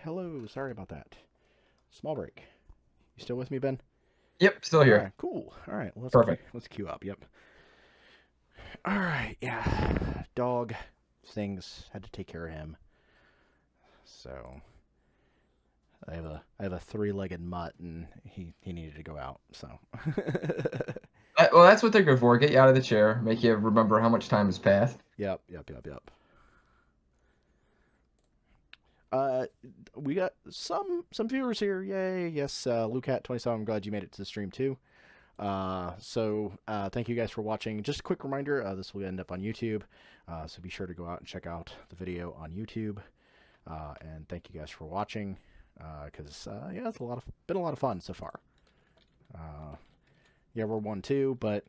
Hello. Sorry about that. Small break. You still with me, Ben? Yep, still All here. right, cool. All right, Perfect. let's queue up. Yep. All right, yeah. Dog things had to take care of him. So I have a three-legged mutt, and he needed to go out. So. Well, that's what they're good for. Get you out of the chair, make you remember how much time has passed. Yep. Uh, we got some viewers here. Yay! Yes, Lucat27. I'm glad you made it to the stream too. Thank you guys for watching. Just a quick reminder, this will end up on YouTube, so be sure to go out and check out the video on YouTube. And thank you guys for watching, because yeah, it's been a lot of fun so far. Yeah, we're 1-2, but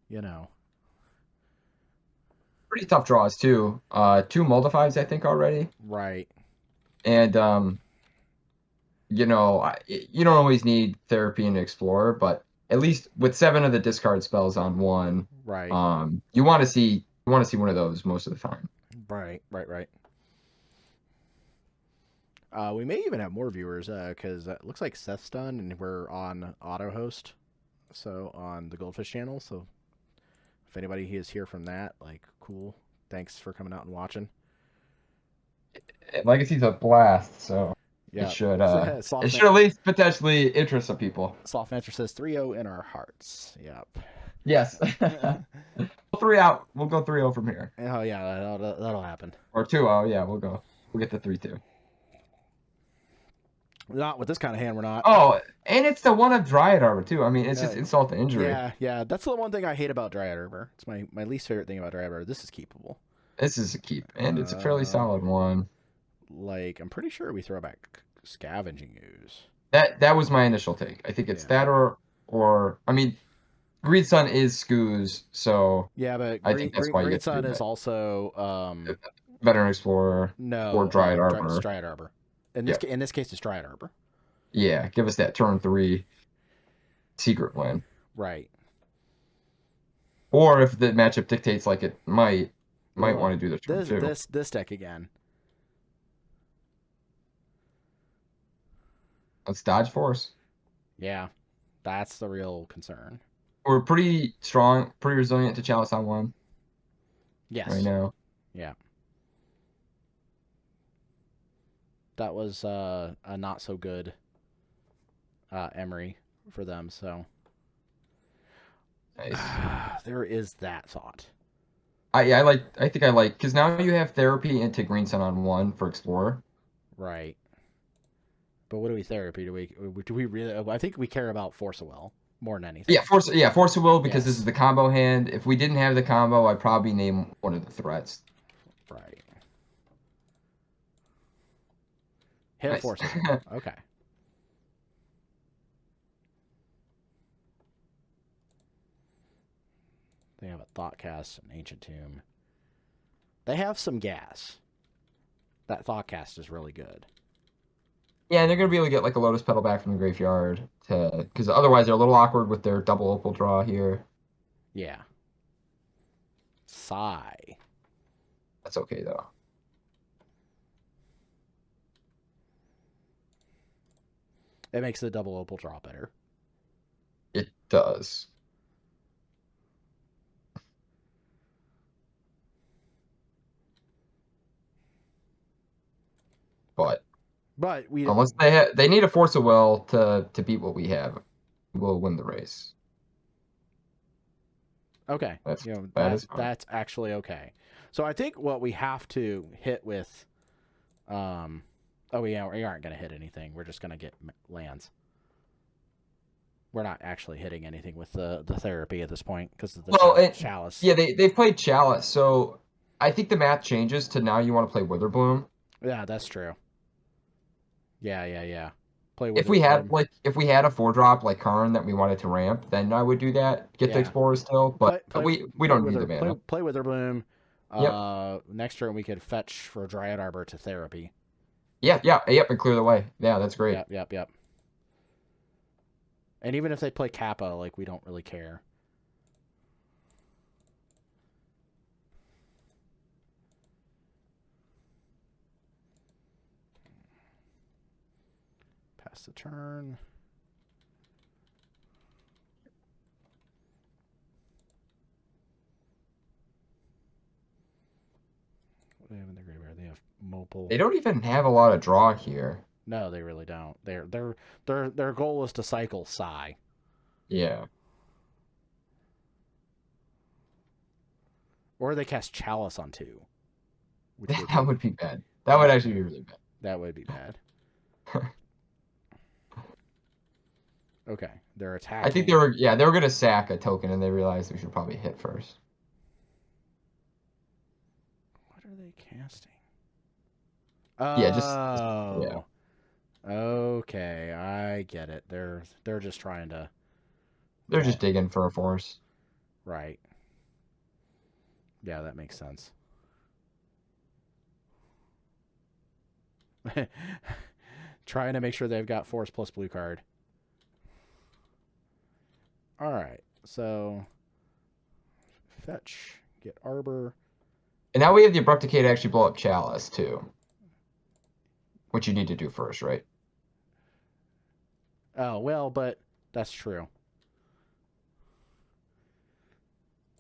you know. Pretty tough draws too. 2 multifies I think already. Right. And you know, you don't always need therapy and explorer, but at least with 7 of the discard spells on one, Right. you want to see one of those most of the time. Right. We may even have more viewers, because it looks like Seth's done, and we're on auto host, so on the Goldfish channel. So if anybody is here from that, like, cool. Thanks for coming out and watching. Legacy's a blast, so Yeah. it should at least potentially interest some people. Soft Venture says 3-0 in our hearts. Yep. Yes. 3 out. We'll go 3-0 from here. Oh yeah, that'll happen. Or 2-0. Yeah, we'll get the 3-2. Not with this kind of hand, we're not. Oh, and it's the one of Dryad Arbor too. I mean, it's just insult to injury. Yeah. That's the one thing I hate about Dryad Arbor. It's my least favorite thing about Dryad Arbor. This is keepable. This is a keep, and it's a fairly solid one. Like, I'm pretty sure we throw back Scavenging Ooze. That was my initial take. I think it's that or I mean, Green Sun is Scoos, so yeah, but I think that's why Green Sun is also Veteran Explorer. Or Dryad Arbor. Dryad Arbor. In this case, it's Dryad Arbor. Yeah, give us that turn 3 secret win. Right. Or if the matchup dictates like it might want to do the turn 2. This deck again. Let's dodge force. Yeah, that's the real concern. We're pretty strong, pretty resilient to Chalice on 1. Yes. Right now. Yeah. That was a not so good Emery for them, so nice. There is that thought. I think I like because now you have therapy into Green Sun on 1 for Explorer. Right. But what do we therapy? Do we really? I think we care about Force of Will more than anything. Yeah, Force of Will because this is the combo hand. If we didn't have the combo, I'd probably name one of the threats. Right. Hit a Force of Will. Okay. They have a Thoughtcast, an Ancient Tomb. They have some gas. That Thoughtcast is really good. Yeah, and they're going to be able to get like a Lotus Petal back from the graveyard because otherwise they're a little awkward with their double opal draw here. Yeah. Sigh. That's okay though. It makes the double opal draw better. It does. But we unless they need a Force of Will to beat what we have, we'll win the race. Okay, that's actually okay. So I think what we have to hit with, we aren't going to hit anything. We're just going to get lands. We're not actually hitting anything with the therapy at this point because of the Chalice. Yeah, they've played Chalice, so I think the math changes to now you want to play Witherbloom. Yeah, that's true. Yeah. Play if we had a 4-drop like Karn that we wanted to ramp, then I would do that. Get the Explorer still, but we don't need the mana. Play Witherbloom. Yep. Next turn we could fetch for Dryad Arbor to therapy. Yep, and clear the way. Yeah, that's great. Yep. And even if they play Kappa, like, we don't really care. Pass the turn. What do they have in their graveyard? They have Mopal. They don't even have a lot of draw here. No, they really don't. Their goal is to cycle Psy. Yeah. Or they cast Chalice on 2. That would be bad. That would actually be really bad. That would be bad. Okay, they're attacking. I think they were going to sack a token, and they realized we should probably hit first. What are they casting? Yeah, Oh. Okay, I get it. They're just trying to. They're just digging for a force. Right. Yeah, that makes sense. Trying to make sure they've got force plus blue card. All right, so fetch, get Arbor. And now we have the Abrupt Decay to actually blow up Chalice, too. Which you need to do first, right? Oh, well, but that's true.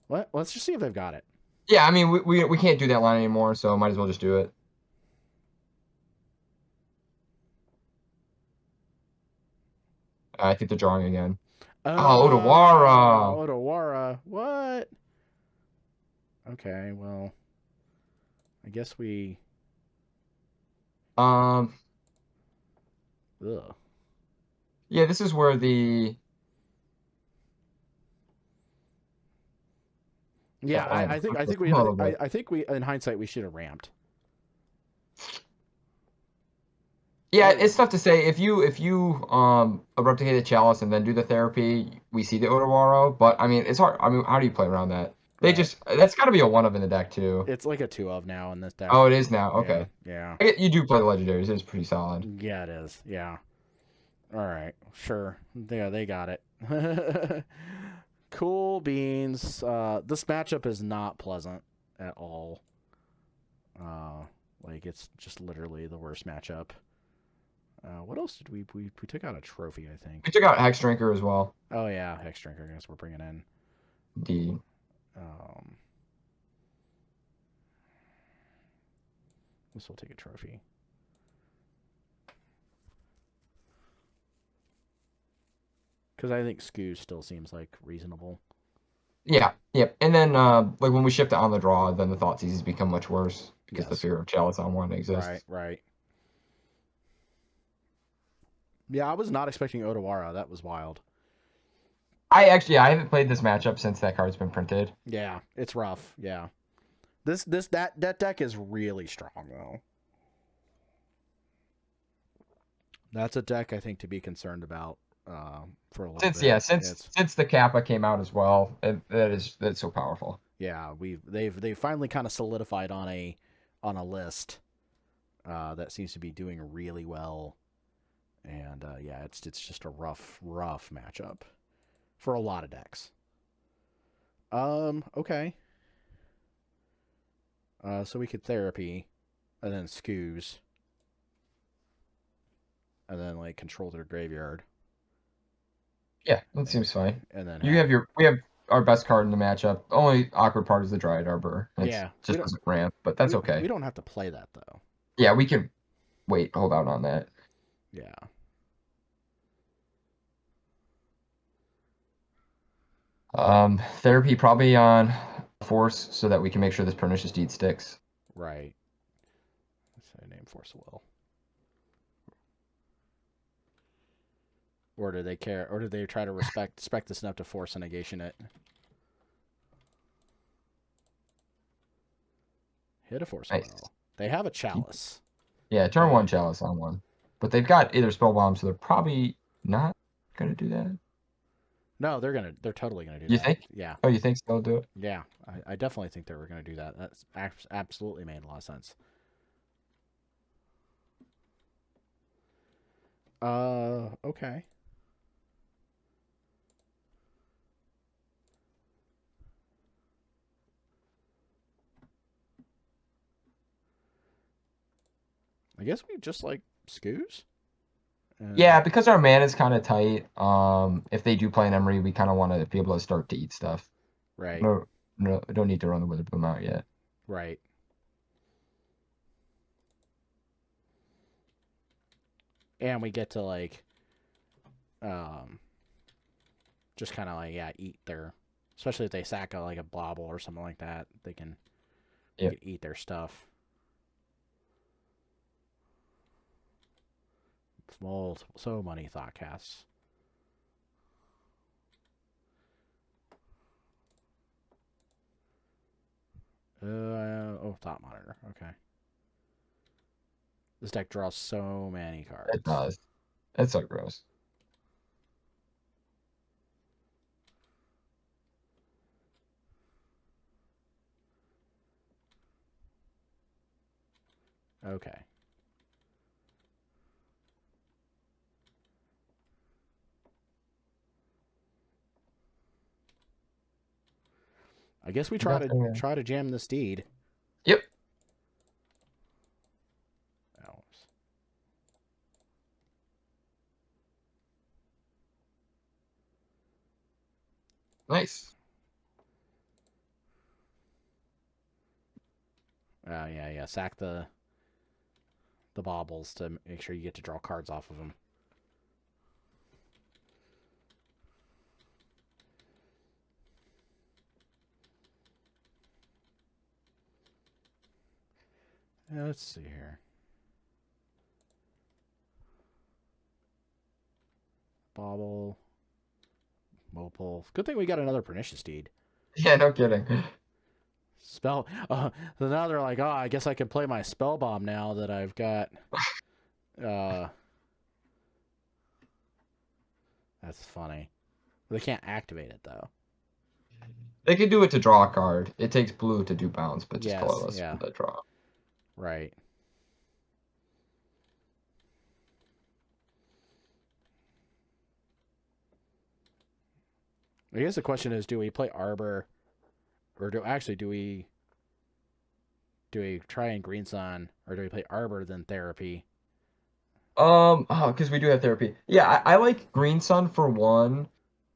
Let's just see if they've got it. Yeah, I mean, we can't do that line anymore, so might as well just do it. I think they're drawing again. Oh, Otawara! Otawara, what? Okay, well, I guess we... Ugh. Yeah, this is where the... Yeah, I think we in hindsight we should have ramped. Yeah, it's tough to say. If you Abrupt Decay the Chalice and then do the therapy, we see the Otawara, but I mean it's hard. I mean, how do you play around that? That's got to be a 1 of in the deck too. It's like a 2 of now in this deck. Oh, it is now. Okay. Yeah. You do play the legendaries. It's pretty solid. Yeah, it is. Yeah. All right. Sure. Yeah, they got it. Cool beans. This matchup is not pleasant at all. Like it's just literally the worst matchup. What else did we took out a trophy, I think. We took out Hex Drinker as well. Oh yeah, Hex Drinker. I guess we're bringing in. Indeed. This will take a trophy. Because I think Skew still seems like reasonable. Yeah, yep. And then like when we shift it on the draw, then the Thoughtseize become much worse because the fear of Chalice on 1 exists. Right. Yeah, I was not expecting Otawara. That was wild. I haven't played this matchup since that card's been printed. Yeah, it's rough. Yeah. That deck is really strong though. That's a deck I think to be concerned about for a little bit. Since the Kappa came out as well, that's so powerful. Yeah, they've finally kind of solidified on a list that seems to be doing really well. And yeah, it's just a rough matchup for a lot of decks. Okay. So we could therapy, and then Skews, and then like control their graveyard. Yeah, that seems fine. And then we have our best card in the matchup. The only awkward part is the Dryad Arbor. It just doesn't ramp, but that's okay. We don't have to play that though. Yeah, we can hold out on that. Yeah. Therapy probably on Force so that we can make sure this Pernicious Deed sticks. Right. Let's say name Force Will. Or do they care? Or do they try to respect this enough to force a negation it? Hit a Force Will. They have a Chalice. Yeah, turn 1 Chalice on 1. But they've got either Spellbomb, so they're probably not going to do that. No, they're totally gonna do that. You think? Yeah. Oh, you think they'll do it? Yeah, I definitely think they were gonna do that. That's absolutely made a lot of sense. Okay. I guess we just like Skews, Yeah, because our mana is kind of tight. If they do play an Emery, we kind of want to be able to start to eat stuff. Right. No, no, we don't need to run the Witherbloom out yet. Right. And we get to like just kind of like eat their, especially if they sack like a bobble or something like that, they can we Yeah, can eat their stuff. So many thought casts. Thought monitor. Okay. This deck draws so many it cards. does. It's so gross. Okay. I guess we try to Nothing. try to jam the steed. Yep. Oh. Nice. Yeah. Sack the baubles to make sure you get to draw cards off of them. Let's see here. Bauble. Mopal. Good thing we got another Pernicious Deed. Yeah, no kidding. Spell. So now they're like, oh, I guess I can play my spell bomb now that I've got. Uh, that's funny. They can't activate it though. They could do it to draw a card. It takes blue to do bounce, but just Yes. colorless Yeah. for the draw. Right. I guess the question is, do we play Arbor, or do we try and Green Sun, or do we play Arbor then Therapy? Because we do have therapy. Yeah, I like Green Sun for one,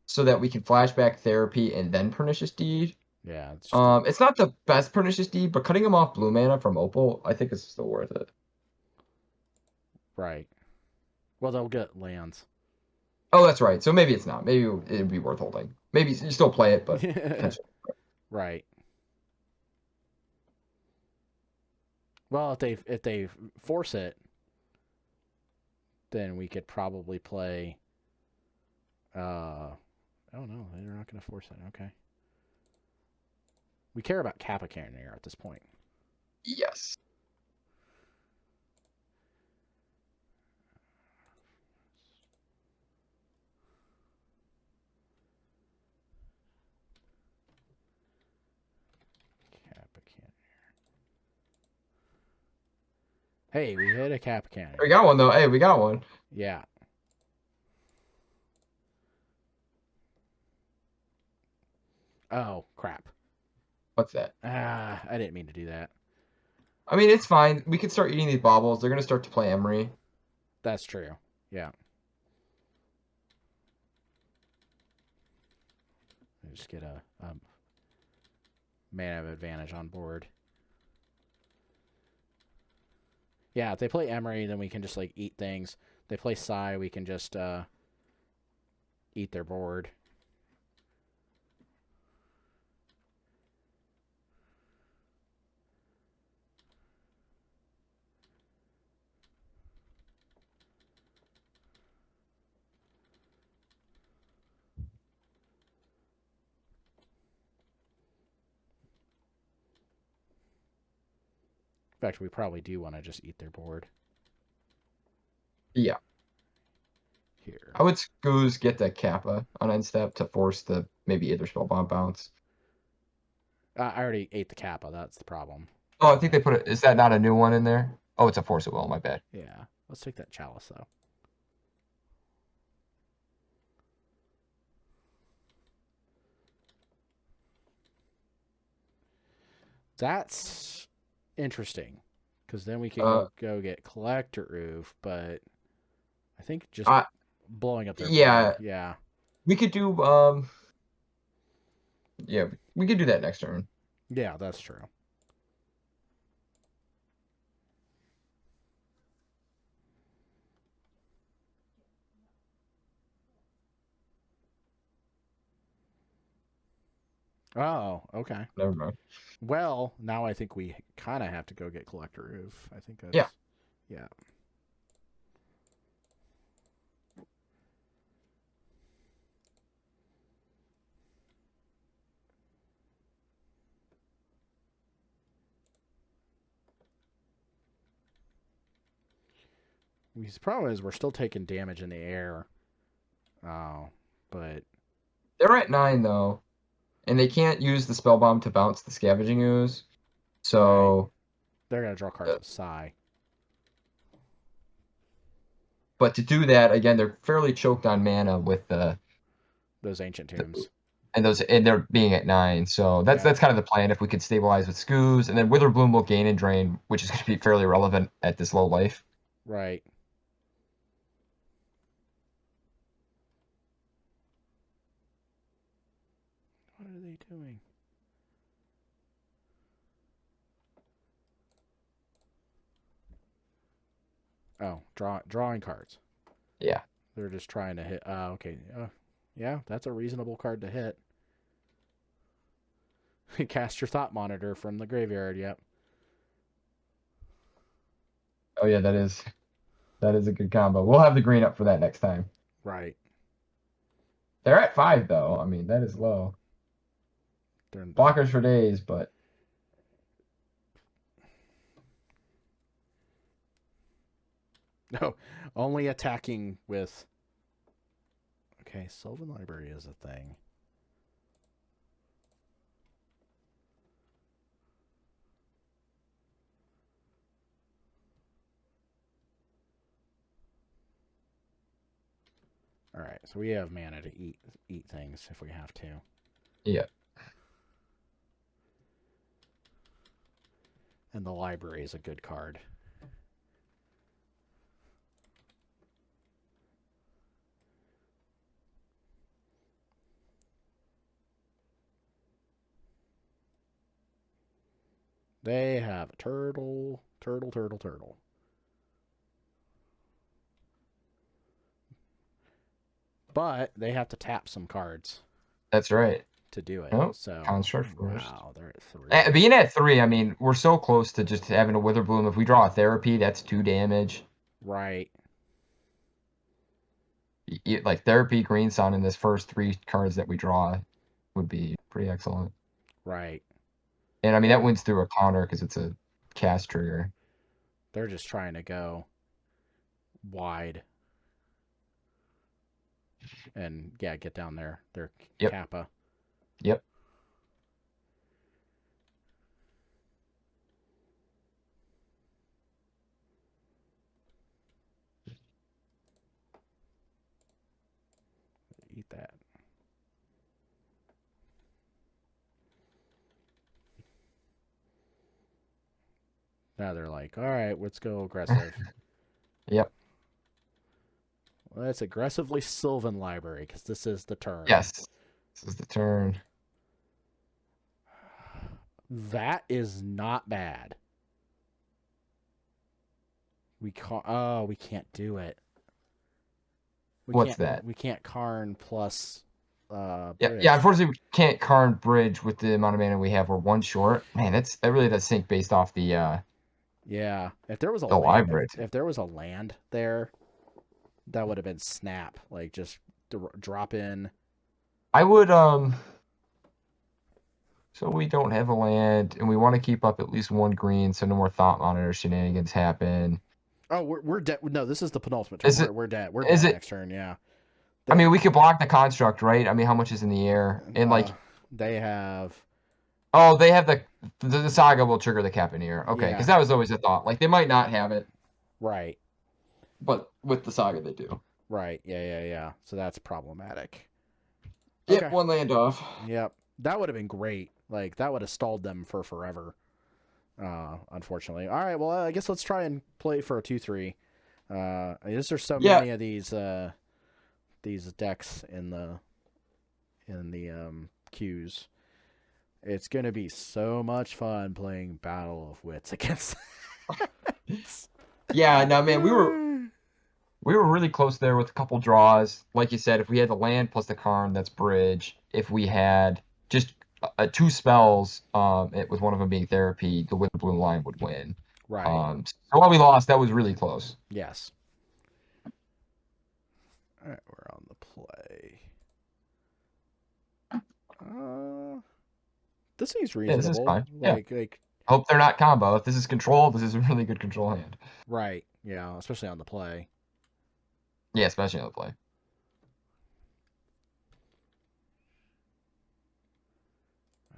so that we can flashback therapy and then Pernicious Deed. Yeah, it's just a, It's not the best Pernicious Deed, but cutting him off blue mana from Opal, I think is still worth it. right. Well, they'll get lands. Oh, that's right. So maybe it's not. Maybe it'd be worth holding. Maybe you still play it, but potentially. Right. Well, if they force it, then we could probably play. Oh no, they're not going to force it. Okay. We care about Kappa Cannoneer at this point. Yes. Kappa Cannoneer. Hey, we hit a Kappa Cannoneer. We got one though. Hey, we got one. Yeah. Oh crap. What's that? I didn't mean to do that. I mean, it's fine. We can start eating these baubles. They're gonna start to play Emery. That's true. Yeah. Just get a man of advantage on board. Yeah, if they play Emery, then we can just like eat things. If they play Psy, we can just eat their board. In fact, we probably do want to just eat their board. Yeah. Here. I would Scooze get the Kappa on end step to force the maybe either Spellbomb bounce. I already ate the Kappa. That's the problem. Oh, I think they put it. Is that not a new one in there? Oh, it's a Force of Will. My bad. Yeah. Let's take that Chalice, though. That's interesting. Because then we could go get Collector Roof, but I think just blowing up their yeah, board. Yeah. we could do yeah, we could do that next turn. Yeah, that's true. Oh, okay. Never mind. Well, now I think we kind of have to go get Collector Roof. I think that's... Yeah. Yeah. The problem is we're still taking damage in the air. Oh, but... They're at 9, though. And they can't use the Spell Bomb to bounce the Scavenging Ooze. So... Right. They're going to draw cards with Psy. But to do that, again, they're fairly choked on mana with those Ancient Tombs. And they're being at 9. So that's kind of the plan. If we could stabilize with Skoos, and then Witherbloom will gain and drain, which is going to be fairly relevant at this low life. Right. What are they doing? Oh, drawing cards. Yeah. They're just trying to hit. Okay. Yeah, that's a reasonable card to hit. Cast your Thought Monitor from the graveyard. Yep. Oh yeah, that is a good combo. We'll have the green up for that next time. Right. They're at 5 though. I mean, that is low. They're blockers for days, but no, only attacking with. Okay, Sylvan Library is a thing. All right, so we have mana to eat things if we have to. Yeah. And the library is a good card. They have a turtle. But they have to tap some cards. That's right. To do it. Oh, so construct first. Wow, they're at 3. Being at 3, I mean, we're so close to just having a Witherbloom. If we draw a therapy, that's 2 damage. Right. Like therapy, Green Sun, in this first 3 cards that we draw would be pretty excellent. Right. And I mean, that wins through a counter because it's a cast trigger. They're just trying to go wide. And yeah, get down there. Their Kappa. Yep. Eat that. Now they're like, all right, let's go aggressive. Yep. Well, it's aggressively Sylvan Library because this is the turn. Yes. This is the turn. That is not bad. We can't do it. What's that? We can't Karn plus Yeah, bridge. unfortunately we can't Karn bridge with the amount of mana we have. We're 1 short. Man, that really does sink based off the yeah. If there was a library. If there was a land there, that would have been snap. Like just drop in. I would so we don't have a land, and we want to keep up at least 1 green, so no more Thought Monitor shenanigans happen. Oh, we're dead. No, this is the penultimate turn. We're dead. We're dead next turn. Yeah. I mean, we could block the construct, right? I mean, how much is in the air? And like they have. Oh, they have the saga will trigger the Capineer. Okay, because that was always a thought. Like they might not have it. Right. But with the saga, they do. Right. Yeah. So that's problematic. Yep, okay. 1 land off. Yep. That would have been great. Like that would have stalled them for forever. Unfortunately. All right. Well, I guess let's try and play for a 2/3. There's so Yeah, many of these decks in the queues. It's gonna be so much fun playing Battle of Wits against. yeah. No, man, we were really close there with a couple draws. Like you said, if we had the land plus the Karn, that's bridge. If we had just two spells, it with one of them being therapy, the Witherbloom line would win. Right. So while we lost, that was really close. Yes. All right, we're on the play. This seems Yeah, this is reasonable. fine. Yeah. Like Hope they're not combo. If this is control, this is a really good control hand. right. Yeah, especially on the play. Yeah, especially on the play.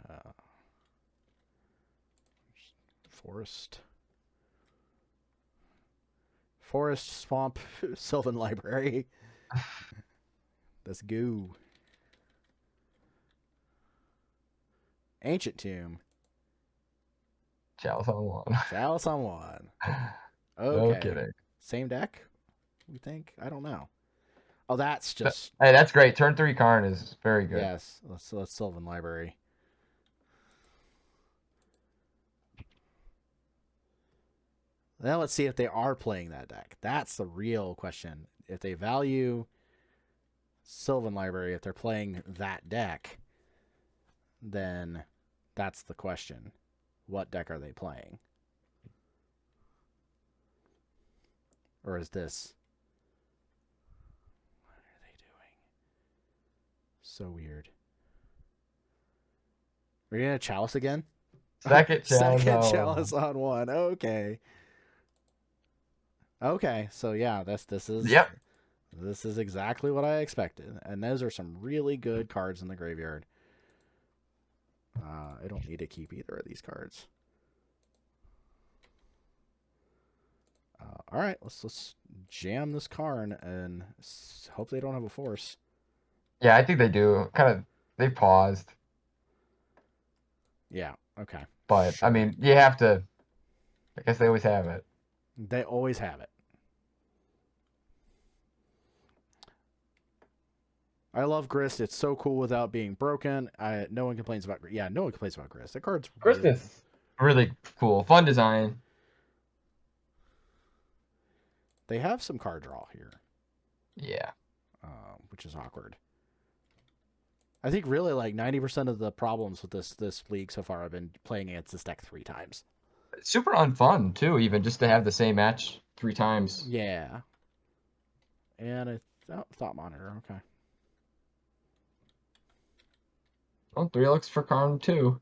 Uh, forest. Forest, swamp, Sylvan Library. Let's go. Ancient Tomb. Chalice on one. Chalice on one. No Okay. kidding. Same deck? We think? I don't know. Oh, that's just. Hey, that's great. Turn 3 Karn is very good. Yes. Let's Sylvan Library. Now let's see if they are playing that deck. That's the real question. If they value Sylvan Library, if they're playing that deck, then that's the question. What deck are they playing? Or is this... What are they doing? So weird. Are you going to Chalice again? Second Chalice. Second Chalice on one. Okay. Okay, so yeah, this is Yep. This is exactly what I expected, and those are some really good cards in the graveyard. I don't need to keep either of these cards. All right, let's jam this Karn and hope they don't have a force. Yeah, I think they do. They paused. Yeah. Okay. But Sure. I mean, you have to. I guess they always have it. They always have it. I love Grist. It's so cool without being broken. No one complains about. Yeah, no one complains about Grist. That card's Christmas. Really cool. Fun design. They have some card draw here. Yeah. Which is awkward. I think really like 90% of the problems with this league so far, I've been playing against this deck 3 times. Super unfun too, even just to have the same match 3 times. Yeah. And a Thought Monitor. Okay. Well, 3 looks for Karn too.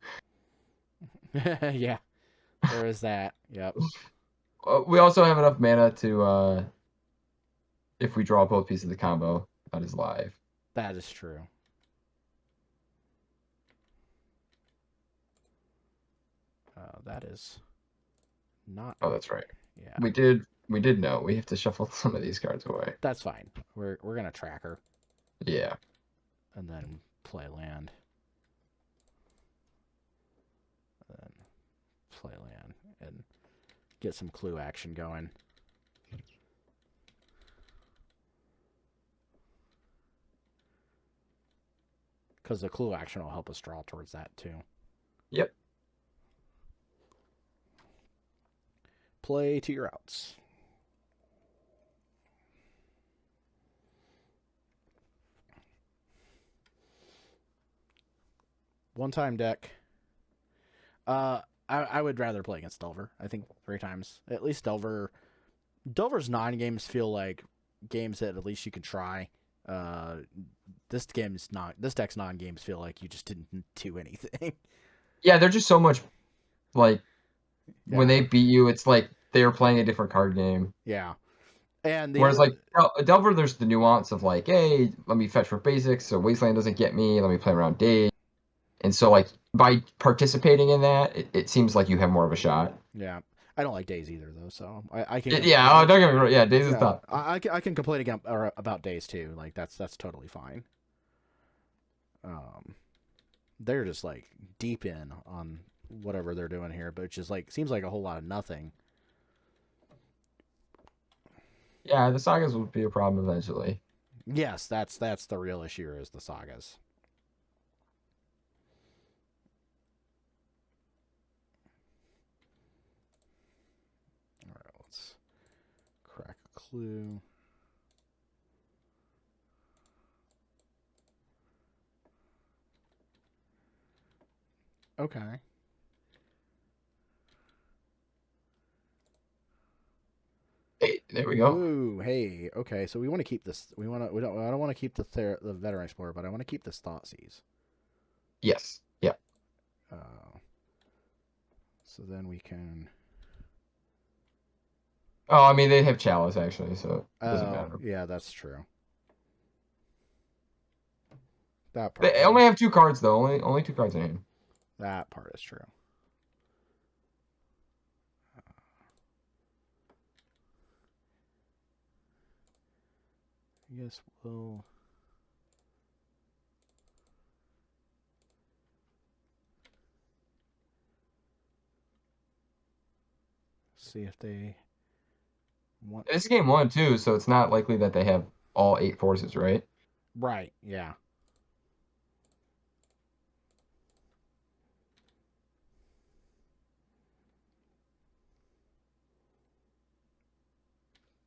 Yeah. There is that. Yep. We also have enough mana to, if we draw both pieces of the combo, that is live. That is true. That is not. Oh, that's right. Yeah. We did know. We have to shuffle some of these cards away. That's fine. We're gonna track her. Yeah. And then play land. And then play land and get some clue action going. Because the clue action will help us draw towards that too. Yep. Play to your outs. One-time deck. I would rather play against Delver. I think 3 times. At least Delver's non-games feel like games that at least you can try. This deck's non-games feel like you just didn't do anything. Yeah, they're just so much like when Yeah. they beat you, it's like they're playing a different card game. Yeah. And Whereas like Delver, there's the nuance of like, hey, let me fetch for basics, so Wasteland doesn't get me. Let me play around days. And so like by participating in that, it seems like you have more of a shot. yeah. I don't like Days either though, so I can Yeah, don't get me wrong. Yeah, days is yeah, tough. I can complain again about Days too. Like that's totally fine. They're just like deep in on whatever they're doing here, but it's just like seems like a whole lot of nothing. Yeah, the sagas would be a problem eventually. Yes, that's the real issue is the sagas. All right, let's crack a clue. Okay. Hey, there we go. Woo! Hey, okay. So we want to keep this. We want to. We don't. I don't want to keep the veteran explorer, but I want to keep this Thoughtseize. Yes. Yeah. So then we can. Oh, I mean they have Chalice actually, so it doesn't Oh, matter. yeah, that's true. That part. They only have 2 cards though. Only 2 cards in hand. That part is true. I guess we'll see if they want. It's game 1 too, so it's not likely that they have all 8 forces, right? Right. Yeah.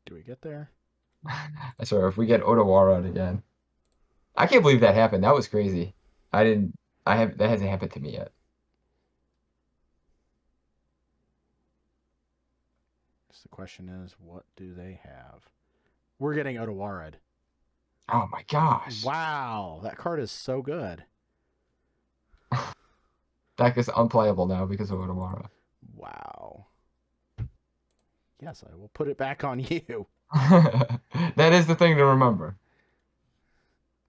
Do we get there? I swear, if we get Otawara out again, I can't believe that happened. That was crazy. I didn't. I have that hasn't happened to me yet. So the question is, what do they have? We're getting Otawarad. Oh my gosh, Wow, that card is so good. deck is unplayable now because of Otawara. Wow. Yes, I will put it back on you. That is the thing to remember.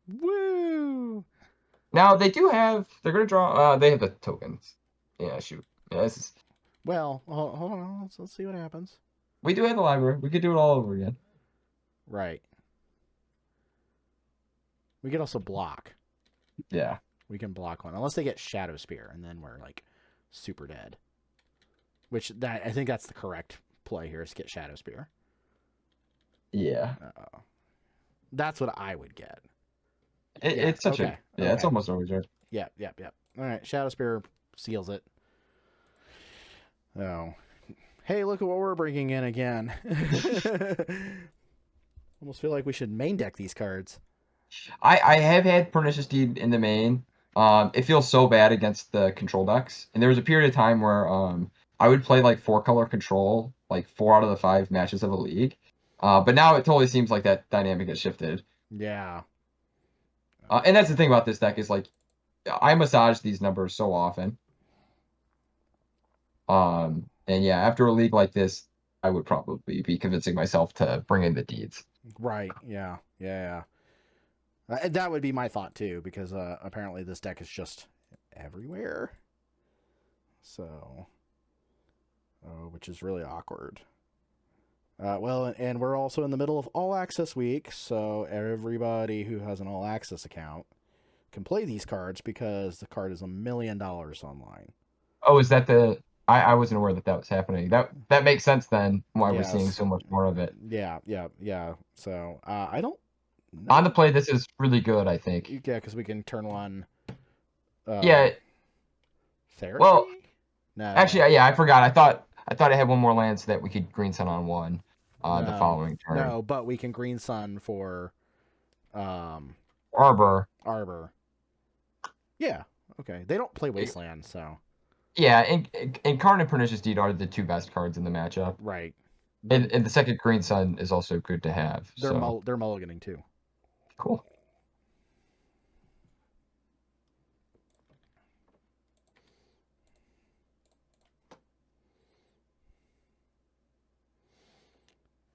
Woo! Now they do have. They're gonna draw. They have the tokens. Yeah, shoot. Yeah, Well, hold on. Let's see what happens. we do have the library. We could do it all over again. Right. We could also block. Yeah. We can block one unless they get Shadow Spear, and then we're like super dead. Which that I think that's the correct play here is get Shadow Spear. Yeah. That's what I would get. It's such a. Okay. Yeah, it's almost always right. Yep. All right. Shadow Spear seals it. Oh. Hey, look at what we're bringing in again. Almost feel like we should main deck these cards. I have had Pernicious Deed in the main. It feels so bad against the control decks, and there was a period of time where I would play like 4-color control like 4 out of the 5 matches of a league. But now it totally seems like that dynamic has shifted. Yeah. And that's the thing about this deck is like I massage these numbers so often. And yeah, after a league like this, I would probably be convincing myself to bring in the deeds. Right. Yeah. That would be my thought too, because apparently this deck is just everywhere. So, which is really awkward. Well, and we're also in the middle of All Access Week, so everybody who has an All Access account can play these cards because the card is $1 million online. Oh, is that the? I wasn't aware that that was happening. That makes sense then. Why we're seeing Yes. so much more of it. Yeah. So I don't On the know. play, this is really good. I think. Yeah, because we can turn one. Yeah. Well, Therapy? No. actually, yeah, I forgot. I thought I had one more land so that we could green sun on one. The No. following turn. No, but we can green sun for Arbor. Arbor. Yeah. Okay. They don't play Wasteland, so Yeah, and Karn and Pernicious Deed are the 2 best cards in the matchup. right. And the second green sun is also good to have. So They're mulliganing too. cool.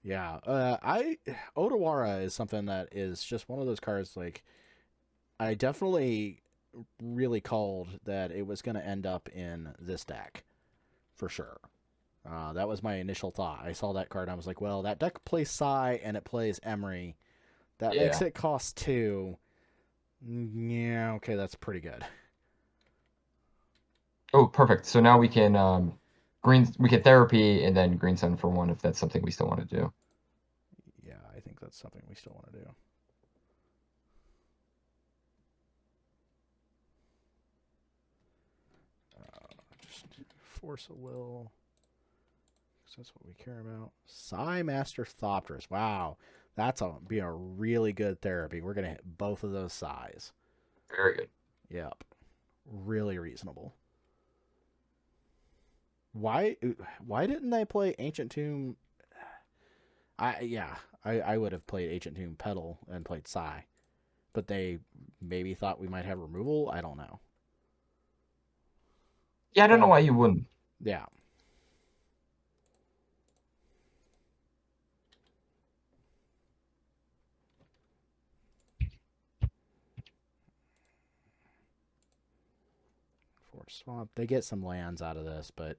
Yeah. I Otawara is something that is just one of those cards like I definitely really called that it was going to end up in this deck for sure. That was my initial thought. I saw that card and I was like, well, that deck plays Sai and it plays Emery. That makes Yeah. it cost 2. Yeah, okay, that's pretty good. Oh, perfect. So now we can we get therapy and then green sun for one if that's something we still want to do. think that's something we still want to do. Just force a will. That's what we care about. Psi Master Thopterus. Wow. That's be a really good therapy. We're going to hit both of those psis. Very good. Yep. Really reasonable. Why didn't they play Ancient Tomb? I would have played Ancient Tomb Petal and played Psi. But they maybe thought we might have removal. I don't know. Yeah, I don't know why you wouldn't. Yeah. Force swap. They get some lands out of this, but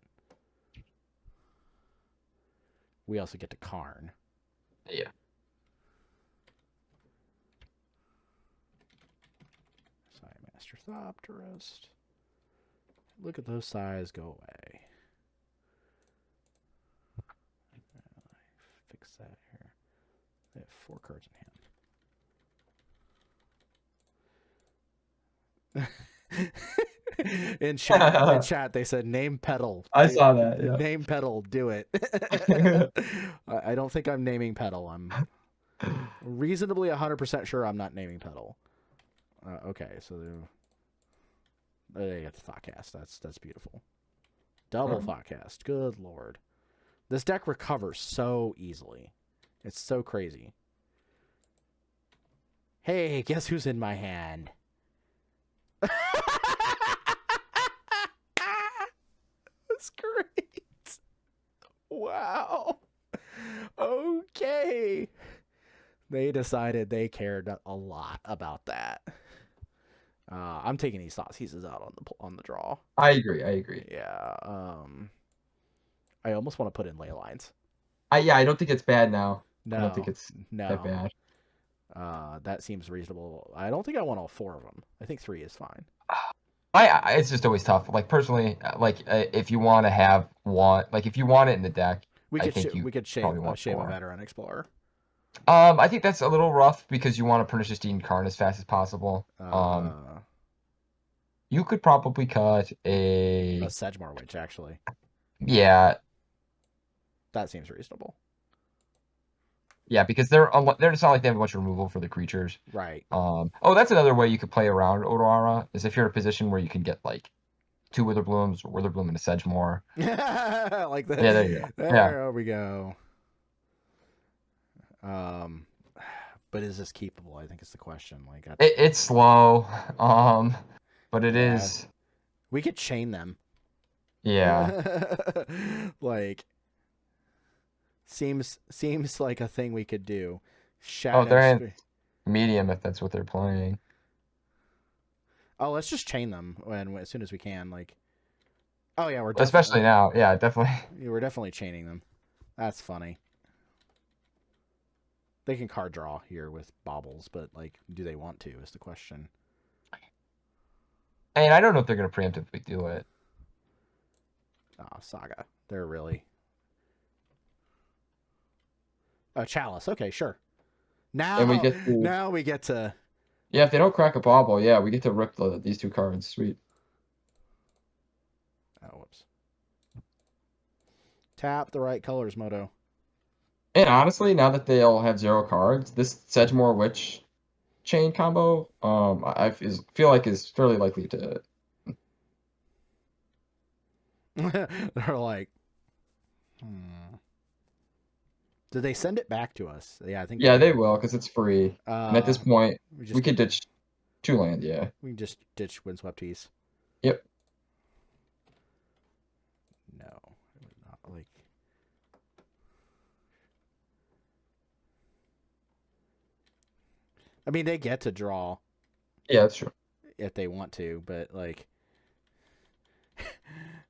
we also get to Karn. Yeah. Psi Master Thopterus. Look at those psis go away. Fix that here. They have 4 cards in hand. in chat, they said name Petal. I saw that. Yeah. Name Petal. Do it. I don't think I'm naming Petal. I'm reasonably 100% sure I'm not naming Petal. Okay, so they get the Thoughtcast. That's beautiful. Double Thoughtcast. Good lord. This deck recovers so easily. It's so crazy. Hey, guess who's in my hand? That's great. Wow. Okay. They decided they cared a lot about that. I'm taking these Thoughtseizes out on the draw. I agree. Yeah. I almost want to put in ley lines. I don't think it's bad now. No, I don't think it's that bad. That seems reasonable. I don't think I want all 4 of them. I think 3 is fine. It's just always tough. Like personally, if you want to have one, like if you want it in the deck, we could shave a Veteran Explorer. I think that's a little rough because you want to Pernicious Deed and Karn as fast as possible. You could probably cut a Sedgemoor Witch, actually. Yeah. That seems reasonable. Yeah, because they're just not like they have a bunch of removal for the creatures. Right. That's another way you could play around Odara, is if you're in a position where you can get like 2 Witherblooms, or Witherbloom and a Sedgemoor. Like that. Yeah, there you go. There we go. But is this keepable? I think is the question. Like it's slow, but it is. We could chain them. Yeah. Like seems like a thing we could do. They're in medium if that's what they're playing. Oh, let's just chain them as soon as we can. Like, oh yeah, we're especially now. Yeah, definitely. We're definitely chaining them. That's funny. They can card draw here with baubles, but like, do they want to? Is the question. And I don't know if they're going to preemptively do it. Saga. They're really. Oh, Chalice. Okay, sure. Now we get to. Yeah, if they don't crack a bauble, yeah, we get to rip these 2 cards. Sweet. Oh, whoops. Tap the right colors, Moto. And honestly, now that they all have 0 cards, this Sedgemoor Witch chain combo, I feel like is fairly likely to. They're like, Did they send it back to us? Yeah, I think. Yeah, they will because it's free. And at this point, we could ditch 2 land. Yeah. We can just ditch Windswept Tease. Yep. No, not like. I mean, they get to draw. Yeah, that's true. If they want to, but like,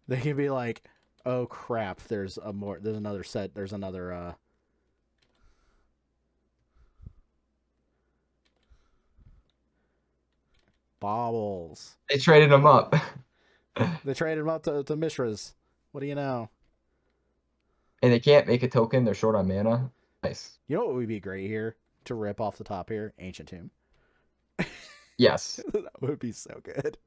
they can be like, "Oh crap! There's another set. There's another." Baubles. They traded them up. They traded them up to Mishra's. What do you know? And they can't make a token. They're short on mana. Nice. You know what would be great here? to rip off the top here? Ancient Tomb. Yes. That would be so good.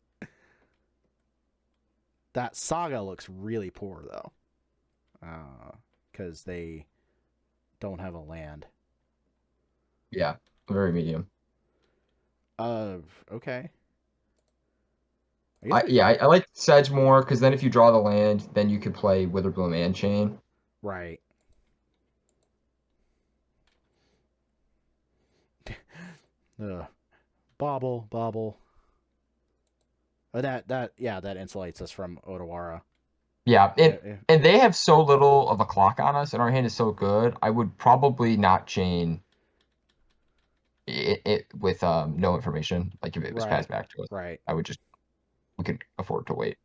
That Saga looks really poor though, because they don't have a land. Yeah. Very medium. Okay. I like Sedge more because then if you draw the land, then you could play Witherbloom and Chain. Right. Bobble, bobble. Oh, that insulates us from Otawara. Yeah, Yeah. and they have so little of a clock on us, and our hand is so good. I would probably not chain it with no information. Like if it was passed back to us, Right. I would just we could afford to wait.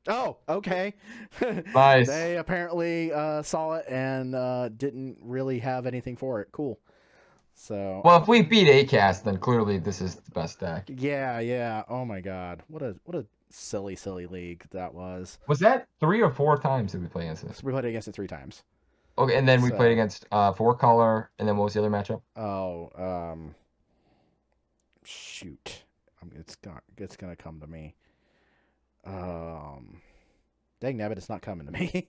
Oh, okay. Nice. They apparently saw it and didn't really have anything for it. Cool. So Well, if we beat ACAST, then clearly this is the best deck. yeah. Oh my God, what a silly league that was. Was that 3 or 4 times that we played against this? So we played against it 3 times. Okay, and then we So, played against 4 color, and then what was the other matchup? Oh, shoot, it's gonna come to me. Dang nabbit, it's not coming to me.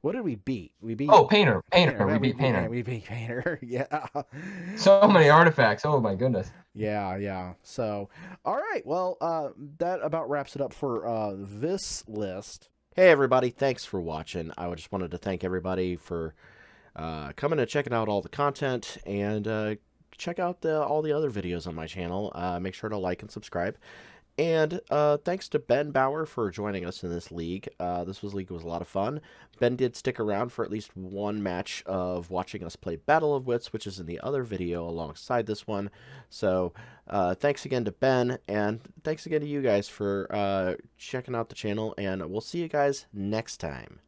What did we beat? We beat. Oh, Painter. We beat Painter. We beat Painter. Yeah. So many artifacts. Oh my goodness. Yeah. So, all right. Well, that about wraps it up for this list. Hey, everybody. Thanks for watching. I just wanted to thank everybody for coming and checking out all the content, and check out all the other videos on my channel. Make sure to like and subscribe. And thanks to Ben Bauer for joining us in this league. This league was a lot of fun. Ben did stick around for at least one match of watching us play Battle of Wits, which is in the other video alongside this one. So thanks again to Ben, and thanks again to you guys for checking out the channel, and we'll see you guys next time.